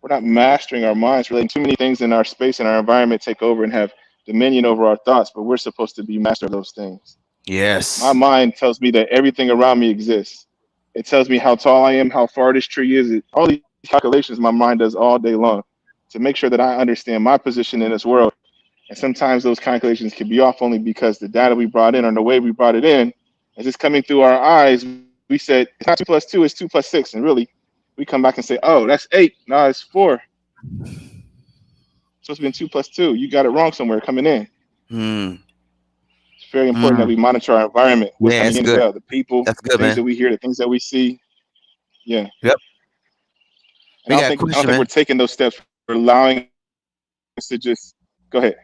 Speaker 2: We're not mastering our minds. We're letting too many things in our space and our environment take over and have dominion over our thoughts, but we're supposed to be master of those things. My
Speaker 1: Yes.
Speaker 2: mind tells me that everything around me exists. It tells me how tall I am, how far this tree is. All these calculations my mind does all day long to make sure that I understand my position in this world. And sometimes those calculations can be off only because the data we brought in or the way we brought it in is just coming through our eyes. We said it's not 2 plus 2, it's 2 plus 6. And really, we come back and say, oh, that's 8. No, it's 4. It's supposed to be 2 plus 2. You got it wrong somewhere coming in.
Speaker 1: Mm.
Speaker 2: It's very important that
Speaker 1: Mm.
Speaker 2: we monitor our environment, what's
Speaker 1: Yeah,
Speaker 2: coming
Speaker 1: it's
Speaker 2: in as
Speaker 1: good.
Speaker 2: well, the people,
Speaker 1: That's
Speaker 2: the
Speaker 1: good,
Speaker 2: things that
Speaker 1: man.
Speaker 2: we hear, the things that we see. Yeah.
Speaker 1: Yep.
Speaker 2: And
Speaker 1: We got a
Speaker 2: I don't
Speaker 1: question,
Speaker 2: think we're
Speaker 1: man.
Speaker 2: taking those steps for allowing us to just go ahead.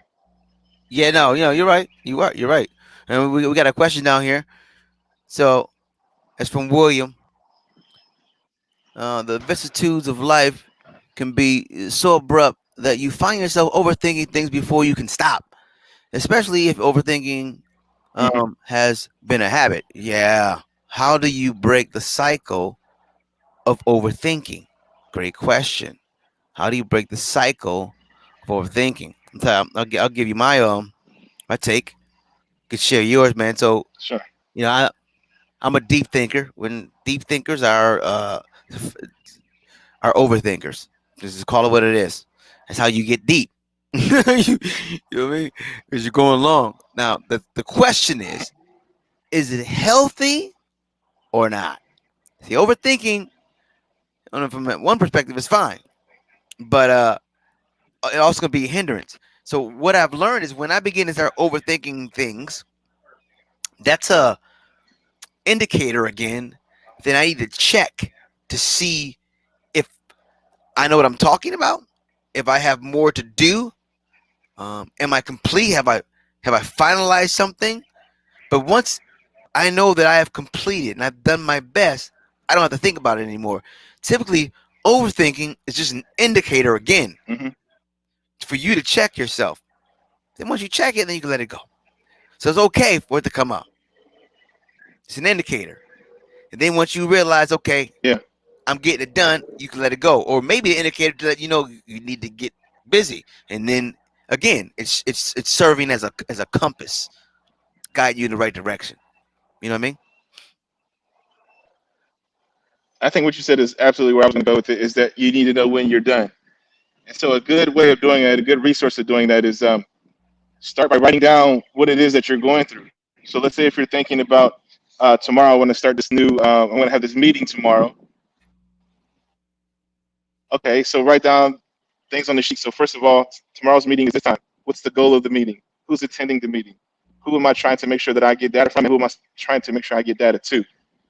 Speaker 1: Yeah, no, you're right. You are. You're right. And we got a question down here. So it's from William. The vicissitudes of life can be so abrupt that you find yourself overthinking things before you can stop, especially if overthinking
Speaker 2: Hmm.
Speaker 1: has been a habit. Yeah. How do you break the cycle of overthinking? Great question. How do you break the cycle of overthinking? I'll give you my take. You could share yours, man. So
Speaker 2: Sure.
Speaker 1: you know, I'm a deep thinker. When deep thinkers are overthinkers. Just call it what it is. That's how you get deep. You know what I mean? Because you're going long. Now, the question is it healthy or not? See, overthinking, from one perspective, is fine, but it also can be a hindrance. So, what I've learned is when I begin to start overthinking things, that's a indicator again. Then I need to check to see if I know what I'm talking about, if I have more to do. Am I complete? Have I finalized something? But once I know that I have completed and I've done my best, I don't have to think about it anymore. Typically, Overthinking is just an indicator again
Speaker 2: Hmm.
Speaker 1: for you to check yourself. Then once you check it, then you can let it go. So it's okay for it to come up. It's an indicator. And then once you realize, okay,
Speaker 2: Yeah,
Speaker 1: I'm getting it done, you can let it go. Or maybe an indicator to let you know you need to get busy. And then again, it's serving as a compass, guide you in the right direction. You know what I mean?
Speaker 2: I think what you said is absolutely where I was going to go with it. Is that you need to know when you're done. And so a good way of doing that, a good resource of doing that is start by writing down what it is that you're going through. So let's say if you're thinking about tomorrow, I want to start this new, I'm going to have this meeting tomorrow. Okay, so write down things on the sheet. So first of all, tomorrow's meeting is this time. What's the goal of the meeting? Who's attending the meeting? Who am I trying to make sure that I get data from? And who am I trying to make sure I get data to?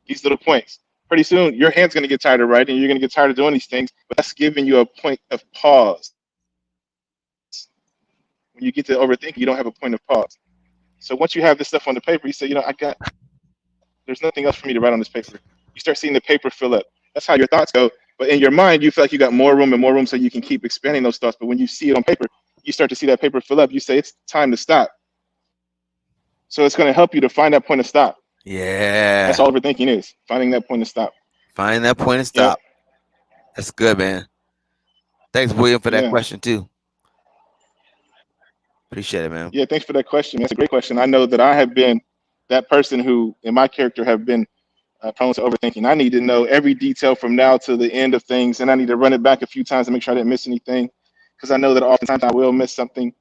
Speaker 2: These little points. Pretty soon, your hand's going to get tired of writing. You're going to get tired of doing these things. But that's giving you a point of pause. When you get to overthinking, you don't have a point of pause. So once you have this stuff on the paper, you say, there's nothing else for me to write on this paper. You start seeing the paper fill up. That's how your thoughts go. But in your mind, you feel like you got more room and more room so you can keep expanding those thoughts. But when you see it on paper, you start to see that paper fill up. You say, it's time to stop. So it's going to help you to find that point of stop. That's
Speaker 1: Yeah.
Speaker 2: all overthinking is, finding that point of stop.
Speaker 1: Find that point and
Speaker 2: Yep.
Speaker 1: stop. That's good, man. Thanks, William, for that
Speaker 2: Yeah.
Speaker 1: question too. Appreciate it, man.
Speaker 2: Yeah. Thanks for that question. That's a great question. I know that I have been that person who, in my character, have been prone to overthinking. I need to know every detail from now to the end of things, and I need to run it back a few times to make sure I didn't miss anything, because I know that oftentimes I will miss something.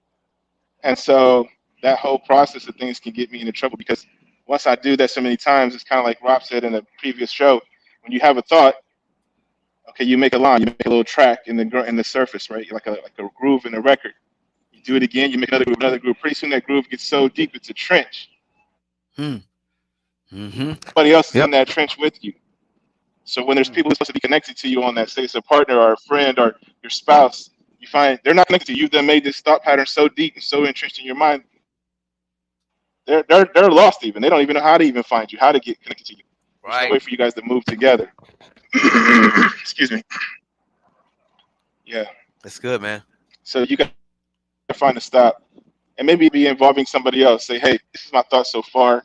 Speaker 2: And so that whole process of things can get me into trouble because once I do that so many times, it's kind of like Rob said in a previous show. When you have a thought, okay, you make a line, you make a little track in the surface, right? Like a groove in a record. You do it again, you make another groove, another groove. Pretty soon that groove gets so deep it's a trench.
Speaker 1: Hmm. Mm-hmm.
Speaker 2: Nobody else is
Speaker 1: Yep.
Speaker 2: in that trench with you. So when there's people who's supposed to be connected to you on that, say it's a partner or a friend or your spouse, you find they're not connected to you. You've then made this thought pattern so deep and so entrenched in your mind, they're lost even. They don't even know how to even find you, how to get connected to you. There's no way
Speaker 1: Right.
Speaker 2: for you guys to move together. Excuse me. Yeah.
Speaker 1: That's good, man.
Speaker 2: So you got to find a stop. And maybe be involving somebody else. Say, hey, this is my thought so far.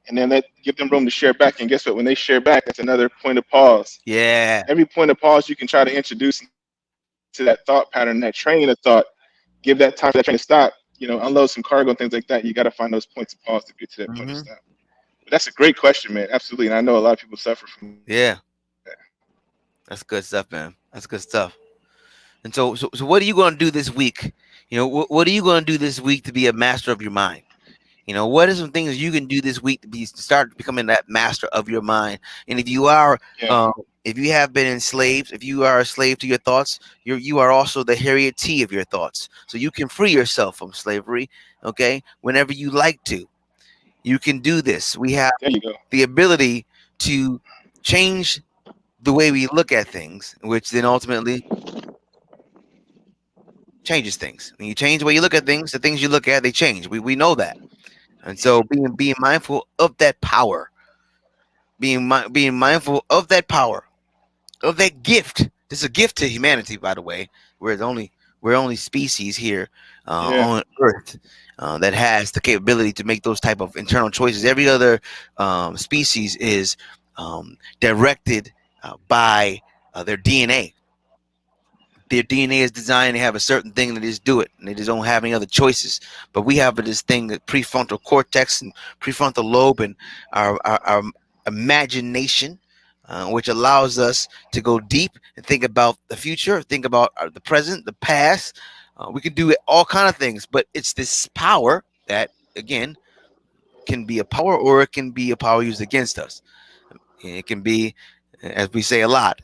Speaker 2: And then give them room to share back. And guess what? When they share back, that's another point of pause.
Speaker 1: Yeah.
Speaker 2: Every point of pause you can try to introduce into that thought pattern, that train of thought, give that time for that train to stop, unload some cargo and things like that. You got to find those points of pause to get to that point of stop.
Speaker 1: Mm-hmm.
Speaker 2: But that's a great question, man. Absolutely. And I know a lot of people suffer from that.
Speaker 1: Yeah. That's good stuff, man. That's good stuff. And so what are you going to do this week? What are you going to do this week to be a master of your mind? What are some things you can do this week to start becoming that master of your mind? And
Speaker 2: Yeah.
Speaker 1: if you have been enslaved, if you are a slave to your thoughts, you are also the Harriet T of your thoughts. So you can free yourself from slavery, okay? Whenever you like to, you can do this. We have
Speaker 2: There you go.
Speaker 1: the ability to change the way we look at things, which then ultimately changes things. When you change the way you look at things, the things you look at, they change. We know that. And so being mindful of that power, being mindful of that power, of that gift. This is a gift to humanity, by the way. We're only species here
Speaker 2: Yeah.
Speaker 1: on Earth that has the capability to make those type of internal choices. Every other species is directed by their DNA. Their DNA is designed to have a certain thing that just do it, and they just don't have any other choices. But we have this thing, that prefrontal cortex and prefrontal lobe, and our imagination, which allows us to go deep and think about the future, think about the present, the past. We can do all kind of things, but it's this power that, again, can be a power, or it can be a power used against us. It can be, as we say a lot,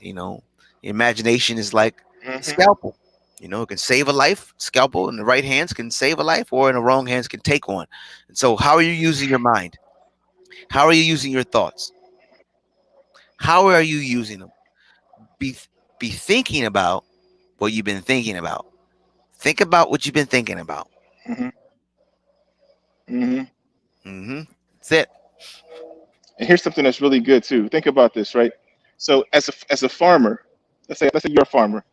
Speaker 1: imagination is like a
Speaker 2: Hmm.
Speaker 1: scalpel. It can save a life. Scalpel in the right hands can save a life, or in the wrong hands can take one. And so, how are you using your mind? How are you using your thoughts? How are you using them? Be be thinking about what you've been thinking about. Think about what you've been thinking about.
Speaker 2: Hmm. Hmm.
Speaker 1: That's it.
Speaker 2: And here's something that's really good too. Think about this, right? So as a farmer, let's say you're a farmer.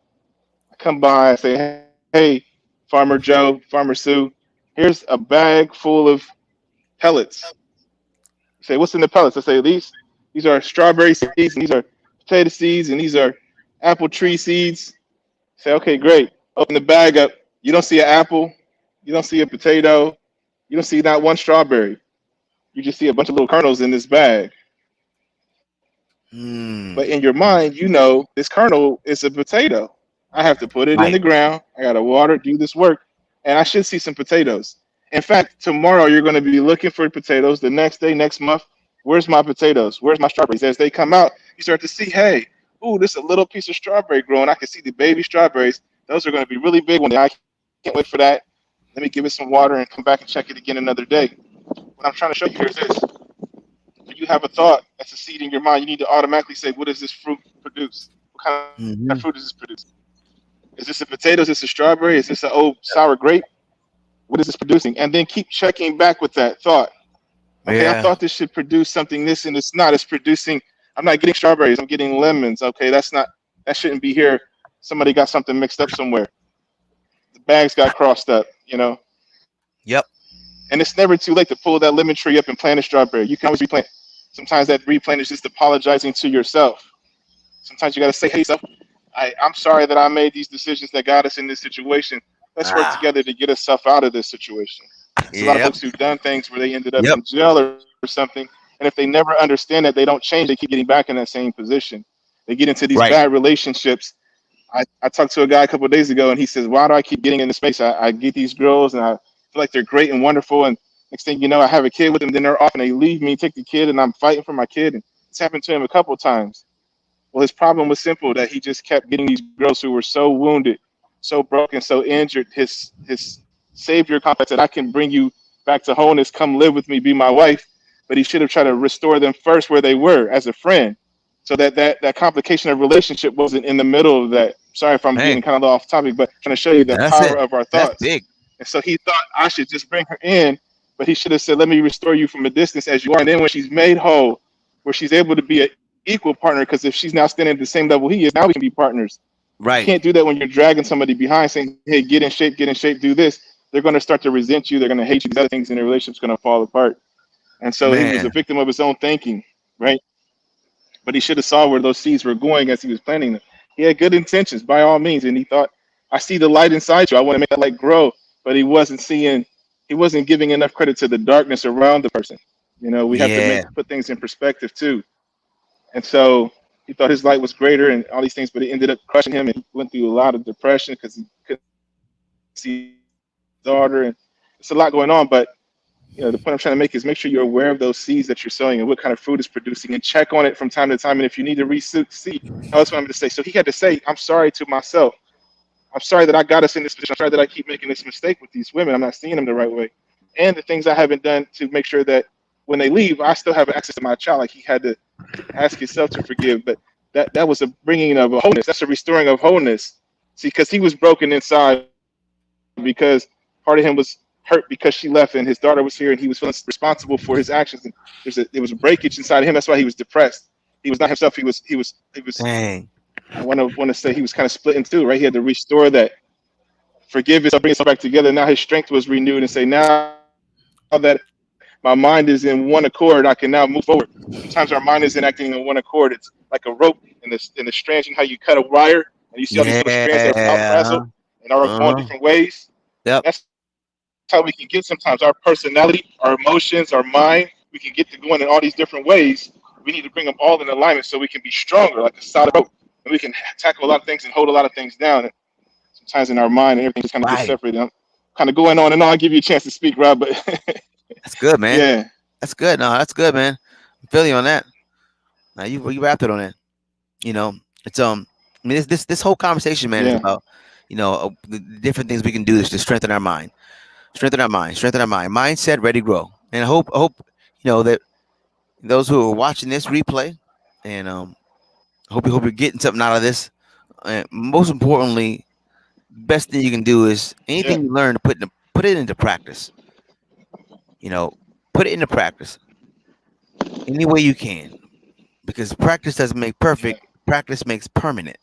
Speaker 2: I come by and say, hey, Farmer Joe, Farmer Sue, here's a bag full of pellets. You say, what's in the pellets? I say, these are strawberry seeds, and these are potato seeds, and these are apple tree seeds. Say, okay, great. Open the bag up. You don't see an apple. You don't see a potato. You don't see not one strawberry. You just see a bunch of little kernels in this bag. But
Speaker 1: Hmm.
Speaker 2: in your mind, you know this kernel is a potato. I have to put it in
Speaker 1: Right.
Speaker 2: the ground. I got to water, do this work, and I should see some potatoes. In fact, tomorrow you're going to be looking for potatoes. The next day, next month, where's my potatoes? Where's my strawberries? As they come out, you start to see, hey, ooh, there's a little piece of strawberry growing. I can see the baby strawberries. Those are going to be really big one day. I can't wait for that. Let me give it some water and come back and check it again another day. What I'm trying to show you here is this: when you have a thought that's a seed in your mind, you need to automatically say, what does this fruit produce? What kind of fruit does this
Speaker 1: Hmm.
Speaker 2: produce? Is this a potato? Is this a strawberry? Is this an old sour grape? What is this producing? And then keep checking back with that thought. Okay, I
Speaker 1: Yeah.
Speaker 2: thought this should produce something this and it's not. It's producing, I'm not getting strawberries, I'm getting lemons. Okay, that shouldn't be here. Somebody got something mixed up somewhere. The bags got crossed up, you know.
Speaker 1: Yep.
Speaker 2: And it's never too late to pull that lemon tree up and plant a strawberry. You can always replant. Sometimes that replant is just apologizing to yourself. Sometimes you got to say, hey, self, I'm sorry that I made these decisions that got us in this situation. Let's work
Speaker 1: Ah.
Speaker 2: together to get us self out of this situation. There's a lot of
Speaker 1: Yep.
Speaker 2: folks who've done things where they ended up
Speaker 1: Yep.
Speaker 2: in jail or something. And if they never understand that, they don't change. They keep getting back in that same position. They get into these
Speaker 1: Right.
Speaker 2: bad relationships. I talked to a guy a couple of days ago, and he says, "Why do I keep getting in this space? I get these girls, and I feel like they're great and wonderful. And next thing you know, I have a kid with them. Then they're off, and they leave me, take the kid, and I'm fighting for my kid. And it's happened to him a couple of times. Well, his problem was simple: that he just kept getting these girls who were so wounded, so broken, so injured. His savior complex that I can bring you back to wholeness. Come live with me, be my wife. But he should have tried to restore them first where they were as a friend, so that complication of relationship wasn't in the middle of that. Sorry if I'm getting
Speaker 1: Hey,
Speaker 2: kind of off topic, but trying to show you the
Speaker 1: that's
Speaker 2: power
Speaker 1: it.
Speaker 2: of our
Speaker 1: That's
Speaker 2: thoughts.
Speaker 1: big.
Speaker 2: And so he thought I should just bring her in, but he should have said, "Let me restore you from a distance as you are." And then when she's made whole, where she's able to be an equal partner, because if she's now standing at the same level he is, now we can be partners. You
Speaker 1: Right.
Speaker 2: can't do that when you're dragging somebody behind, saying, "Hey, get in shape, do this." They're going to start to resent you. They're going to hate you. These other things in the relationship's going to fall apart. And so he was a
Speaker 1: Man.
Speaker 2: victim of his own thinking, right? But he should have saw where those seeds were going as he was planting them. He had good intentions by all means, and he thought, "I see the light inside you. I want to make that light grow." But he wasn't giving enough credit to the darkness around the person. You know, we have to
Speaker 1: Yeah.
Speaker 2: put things in perspective too. And so he thought his light was greater and all these things, but it ended up crushing him, and he went through a lot of depression because he couldn't see his daughter, and it's a lot going on. But the point I'm trying to make is make sure you're aware of those seeds that you're sowing and what kind of fruit is producing, and check on it from time to time. And if you need to reseed, that's what I'm going to say. So he had to say, "I'm sorry to myself. I'm sorry that I got us in this position. I'm sorry that I keep making this mistake with these women. I'm not seeing them the right way, and the things I haven't done to make sure that when they leave, I still have access to my child." Like he had to ask himself to forgive, but that was a bringing of a wholeness. That's a restoring of wholeness. See, because he was broken inside because part of him was hurt because she left and his daughter was here, and he was feeling responsible for his actions. And there was a breakage inside of him. That's why he was depressed. He was not himself. He was.
Speaker 1: Dang.
Speaker 2: I want to say he was kind of split in two, right? He had to restore that, forgive himself, bring himself back together. Now his strength was renewed, and say, now that my mind is in one accord, I can now move forward. Sometimes our mind isn't acting in one accord. It's like a rope in the strands, and how you cut a wire, and you see all these little strands that are out frazzled
Speaker 1: Yeah.
Speaker 2: and are going different
Speaker 1: Uh-huh.
Speaker 2: ways. That's
Speaker 1: Yep.
Speaker 2: how we can get sometimes our personality, our emotions, our mind. We can get to going in all these different ways. We need to bring them all in alignment so we can be stronger, like a solid rope, and we can tackle a lot of things and hold a lot of things down. And sometimes in our mind and everything just kind of gets
Speaker 1: Right.
Speaker 2: separated. I'm kind of going on and on. I'll give you a chance to speak, Rob, but
Speaker 1: That's good, man.
Speaker 2: yeah,
Speaker 1: That's good. No, that's good, man. I feel you on that. Now you wrapped it on that. You know, it's I mean, this whole conversation, man, is
Speaker 2: yeah,
Speaker 1: about the different things we can do to strengthen our mind, strengthen our mind, mindset, ready to grow. And I hope that those who are watching this replay, and hope you're getting something out of this. And most importantly, best thing you can do is
Speaker 2: yeah,
Speaker 1: anything you learn to put it into practice. You know, put it into practice any way you can, because practice doesn't make
Speaker 2: yeah,
Speaker 1: perfect. Practice makes permanent.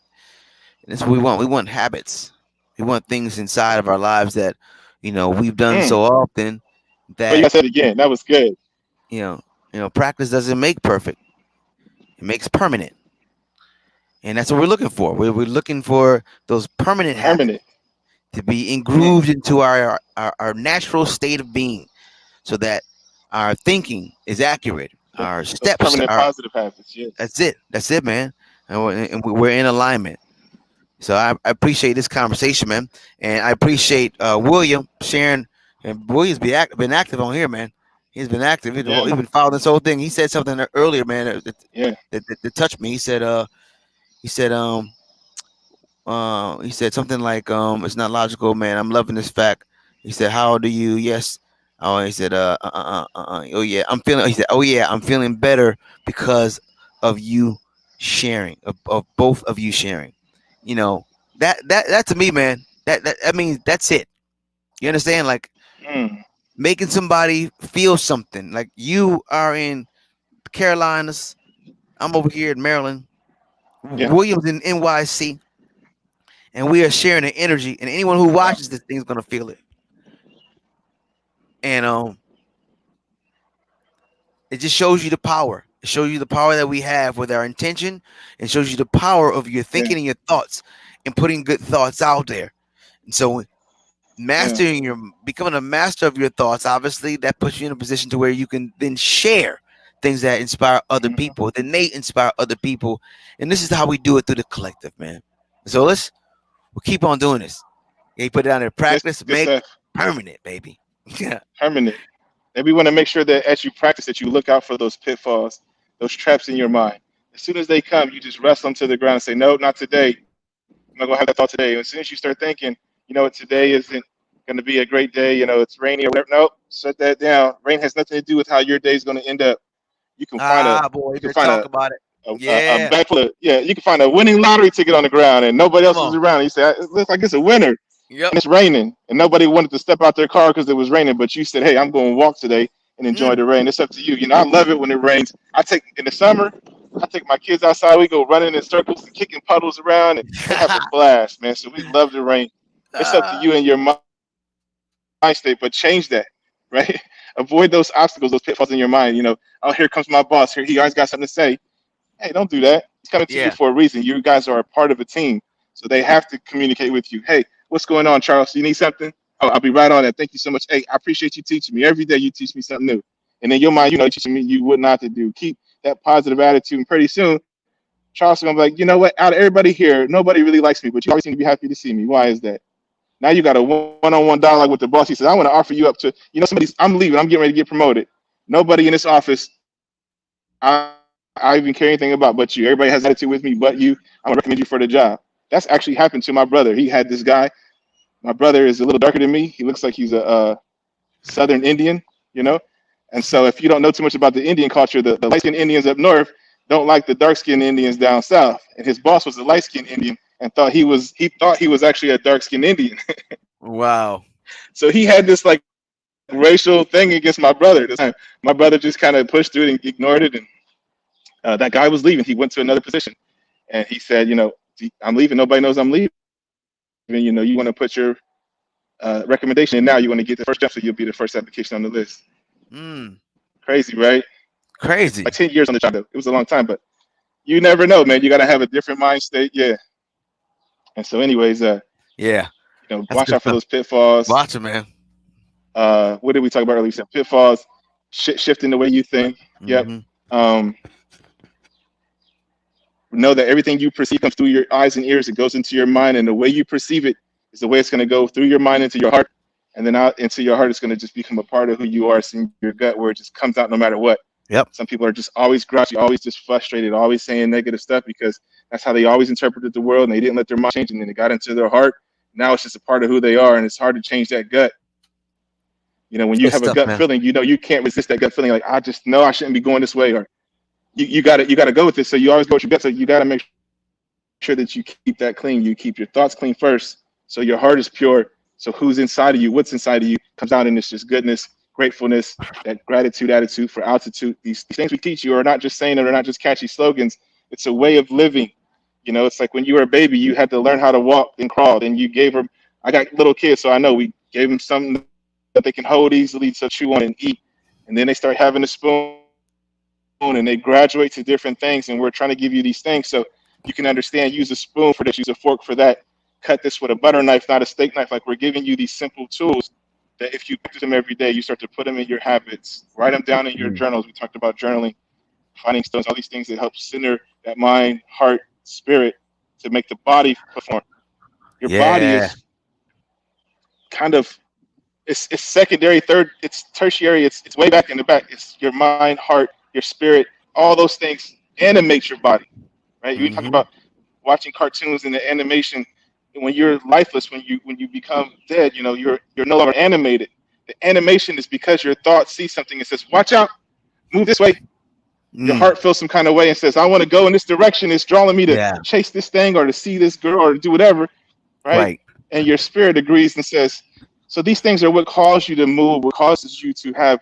Speaker 1: That's what we want. We want habits. We want things inside of our lives that, we've done so
Speaker 2: Mm.
Speaker 1: often
Speaker 2: Well, you
Speaker 1: that,
Speaker 2: guys said it again. That was good.
Speaker 1: you know, practice doesn't make perfect. It makes permanent. And that's what we're looking for. We're looking for those permanent habits
Speaker 2: Permanent.
Speaker 1: to be
Speaker 2: Mm.
Speaker 1: engrooved into our natural state of being so that our thinking is accurate. Our
Speaker 2: Those
Speaker 1: steps
Speaker 2: permanent
Speaker 1: are,
Speaker 2: positive habits. Yes.
Speaker 1: that's it. That's it, man. And we're in alignment. So I appreciate this conversation, man. And I appreciate William sharing. And William's been active on here, man. He's been active. He's
Speaker 2: Yeah.
Speaker 1: been following this whole thing. He said something earlier, man,
Speaker 2: Yeah.
Speaker 1: that touched me. He said, he said something like, it's not logical, man. I'm loving this fact. He said, how do you? Yes. Oh, he said, oh yeah, I'm feeling. He said, oh yeah, I'm feeling better because of you sharing, of both of you sharing. You know, that to me, man, that I mean, that's it. You understand? Like
Speaker 2: Mm.
Speaker 1: making somebody feel something. Like you are in Carolinas, I'm over here in Maryland.
Speaker 2: Yeah.
Speaker 1: Williams in NYC, and we are sharing the energy. And anyone who
Speaker 2: Wow.
Speaker 1: watches this thing is gonna feel it. And it just shows you the power. It shows you the power that we have with our intention. It shows you the power of your
Speaker 2: Yeah.
Speaker 1: thinking and your thoughts and putting good thoughts out there. And so
Speaker 2: Yeah.
Speaker 1: becoming a master of your thoughts, obviously that puts you in a position to where you can then share things that inspire other
Speaker 2: Mm-hmm.
Speaker 1: people. Then they inspire other people. And this is how we do it through the collective, man. So we'll keep on doing this. Yeah, you put it down there,
Speaker 2: Good.
Speaker 1: practice,
Speaker 2: Good
Speaker 1: make
Speaker 2: stuff.
Speaker 1: permanent, baby. Yeah.
Speaker 2: Permanent. And we want to make sure that as you practice, that you look out for those pitfalls, those traps in your mind. As soon as they come, you just wrestle them to the ground and say, "No, not today. I'm not gonna have that thought today." And as soon as you start thinking, today isn't going to be a great day. It's rainy or whatever. Nope, shut that down. Rain has nothing to do with how your day is going to end up. You can find a
Speaker 1: Ah, boy,
Speaker 2: you
Speaker 1: you
Speaker 2: can
Speaker 1: better
Speaker 2: find
Speaker 1: talk
Speaker 2: a
Speaker 1: about it.
Speaker 2: a
Speaker 1: Yeah.
Speaker 2: bag full of, yeah. You can find a winning lottery ticket on the ground and nobody
Speaker 1: Come
Speaker 2: else is
Speaker 1: on.
Speaker 2: around. And you say, "It looks like it's a winner."
Speaker 1: Yep.
Speaker 2: And it's raining, and nobody wanted to step out their car because it was raining. But you said, "Hey, I'm going to walk today and enjoy
Speaker 1: Mm.
Speaker 2: the rain." It's up to you. I love it when it rains. I take in the summer. I take my kids outside. We go running in circles and kicking puddles around, and they have a blast, man. So we love the rain. It's up to
Speaker 1: Ah,
Speaker 2: you and your mind state, but change that, right? Avoid those obstacles, those pitfalls in your mind. Oh, here comes my boss. Here he always got something to say. Hey, don't do that. He's coming to you for a
Speaker 1: yeah.
Speaker 2: reason. You guys are a part of a team, so they have to communicate with you. Hey, what's going on, Charles? You need something? Oh, I'll be right on that. Thank you so much. Hey, I appreciate you teaching me. Every day you teach me something new. And in your mind, you're teaching me you would not to do. Keep that positive attitude. And pretty soon, Charles is going to be like, you know what? Out of everybody here, nobody really likes me, but you always seem to be happy to see me. Why is that? Now you got a one-on-one dialogue with the boss. He says, I want to offer you up to, I'm leaving. I'm getting ready to get promoted. Nobody in this office I even care anything about but you. Everybody has attitude with me but you. I'm gonna recommend you for the job. That's actually happened to my brother. He had this guy. My brother is a little darker than me. He looks like he's a Southern Indian, you know. And so if you don't know too much about the Indian culture, the light skinned Indians up north don't like the dark skinned Indians down south. And his boss was a light skinned Indian and thought he was actually a dark skinned Indian.
Speaker 1: Wow.
Speaker 2: So he had this like racial thing against my brother this time. My brother just kind of pushed through it and ignored it, and that guy was leaving. He went to another position, and he said, I'm leaving. Nobody knows I'm leaving. You want to put your recommendation in now. You want to get the first job, so you'll be the first application on the list.
Speaker 1: Mm.
Speaker 2: Crazy, right? Like
Speaker 1: Crazy.
Speaker 2: 10 years on the job, though. It was a long time, but you never know, man. You got to have a different mind state. Yeah. And so, anyways,
Speaker 1: Yeah. That's
Speaker 2: watch
Speaker 1: good
Speaker 2: out for
Speaker 1: stuff.
Speaker 2: those pitfalls.
Speaker 1: Watch it, man.
Speaker 2: What did we talk about earlier? We said pitfalls, shifting the way you think. Yep.
Speaker 1: Hmm.
Speaker 2: Um, know that everything you perceive comes through your eyes and ears. It goes into your mind, and the way you perceive it is the way it's going to go through your mind into your heart, and then out into your heart. It's going to just become a part of who you are. It's in your gut where it just comes out no matter what.
Speaker 1: Yep.
Speaker 2: Some people are just always grouchy, always just frustrated, always saying negative stuff because that's how they always interpreted the world, and they didn't let their mind change, and then it got into their heart. Now it's just a part of who they are, and it's hard to change that gut. When you
Speaker 1: Good
Speaker 2: have a
Speaker 1: stuff,
Speaker 2: gut
Speaker 1: man.
Speaker 2: feeling, you can't resist that gut feeling. Like I just know I shouldn't be going this way, or you got to go with it. So you always go with your gut. So you got to make sure that you keep that clean. You keep your thoughts clean first, so your heart is pure. So who's inside of you, what's inside of you, comes out in this just goodness, gratefulness, that gratitude attitude for altitude. These things we teach you are not just saying it, are not just catchy slogans. It's a way of living. You know, it's like when you were a baby, you had to learn how to walk and crawl, and you gave them. I got little kids, so I know we gave them something that they can hold easily to chew on and eat, and then they start having a spoon, and they graduate to different things. And we're trying to give you these things so you can understand. Use a spoon for this, use a fork for that. Cut this with a butter knife, not a steak knife. Like, we're giving you these simple tools that if you practice them every day, you start to put them in your habits. Write them down in your
Speaker 1: Mm.
Speaker 2: journals. We talked about journaling, finding stones, all these things that help center that mind, heart, spirit to make the body perform. Your body
Speaker 1: Yeah.
Speaker 2: is kind of, it's secondary, third, it's tertiary, it's way back in the back. It's your mind, heart, your spirit, all those things animate your body, right? You talk
Speaker 1: Hmm.
Speaker 2: about watching cartoons and the animation. When you're lifeless, when you become dead, you know, you're no longer animated. The animation is because your thoughts see something and says, watch out, move this way. Your
Speaker 1: Mm.
Speaker 2: heart feels some kind of way and says, I want to go in this direction. It's drawing me to
Speaker 1: Yeah.
Speaker 2: chase this thing or to see this girl or to do whatever, right?
Speaker 1: Right.
Speaker 2: And your spirit agrees and says, so these things are what cause you to move, what causes you to have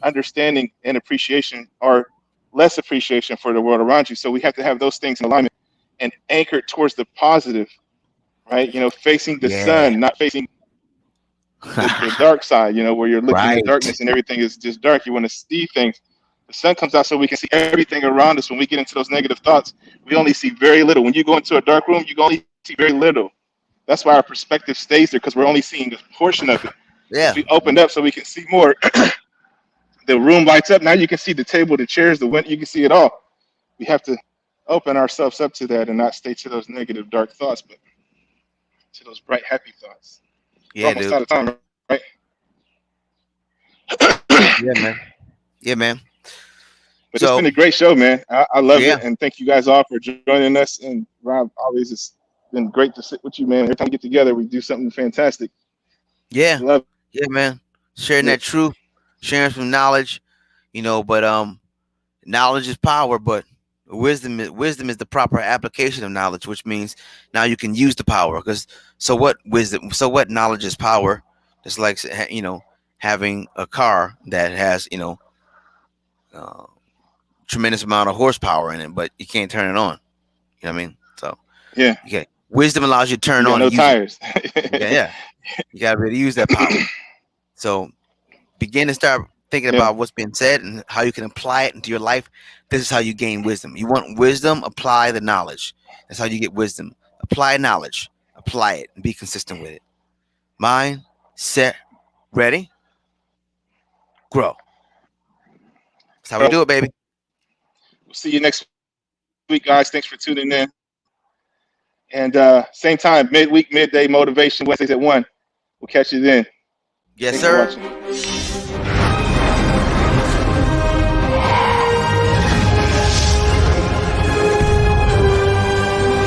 Speaker 2: understanding and appreciation or less appreciation for the world around you. So we have to have those things in alignment and anchored towards the positive, right? You know, facing the
Speaker 1: Yeah.
Speaker 2: sun, not facing the dark side, you know, where you're looking at
Speaker 1: Right.
Speaker 2: darkness and everything is just dark. You want to see things. The sun comes out so we can see everything around us. When we get into those negative thoughts, we only see very little. When you go into a dark room, you can only see very little. That's why our perspective stays there, because we're only seeing a portion of it. As
Speaker 1: Yeah.
Speaker 2: we opened up so we can see more, the room lights up. Now you can see the table, the chairs, the window. You can see it all. We have to open ourselves up to that and not stay to those negative, dark thoughts, but to those bright, happy thoughts. We're
Speaker 1: Yeah,
Speaker 2: almost
Speaker 1: dude.
Speaker 2: out of time, right?
Speaker 1: Yeah, man. Yeah, man.
Speaker 2: But it's
Speaker 1: So
Speaker 2: been a great show, man. I love
Speaker 1: yeah.
Speaker 2: it, and thank you guys all for joining us. And Rob, always it's been great to sit with you, man. Every time we get together, we do something fantastic.
Speaker 1: Yeah.
Speaker 2: Love
Speaker 1: Yeah, man. Sharing
Speaker 2: it.
Speaker 1: that truth, sharing some knowledge, but knowledge is power, but wisdom is the proper application of knowledge, which means now you can use the power. Because so what knowledge is power. Just like having a car that has uh, tremendous amount of horsepower in it, but you can't turn it on. You know what I mean? So
Speaker 2: Yeah,
Speaker 1: okay, wisdom allows you to turn
Speaker 2: you got
Speaker 1: on
Speaker 2: no
Speaker 1: and use it.
Speaker 2: tires.
Speaker 1: Yeah, yeah. You gotta be able to use that power. So begin to start thinking
Speaker 2: Yeah,
Speaker 1: about what's being said and how you can apply it into your life. This is how you gain wisdom. You want wisdom, apply the knowledge. That's how you get wisdom. Apply knowledge, apply it, and be consistent with it. Mind, set, ready, grow. That's how we
Speaker 2: bro.
Speaker 1: do it, baby.
Speaker 2: We'll see you next week, guys. Thanks for tuning in. And same time, midweek, midday motivation, Wednesdays at 1. We'll catch you then.
Speaker 1: Yes,
Speaker 2: Thanks for
Speaker 1: sir.
Speaker 2: watching.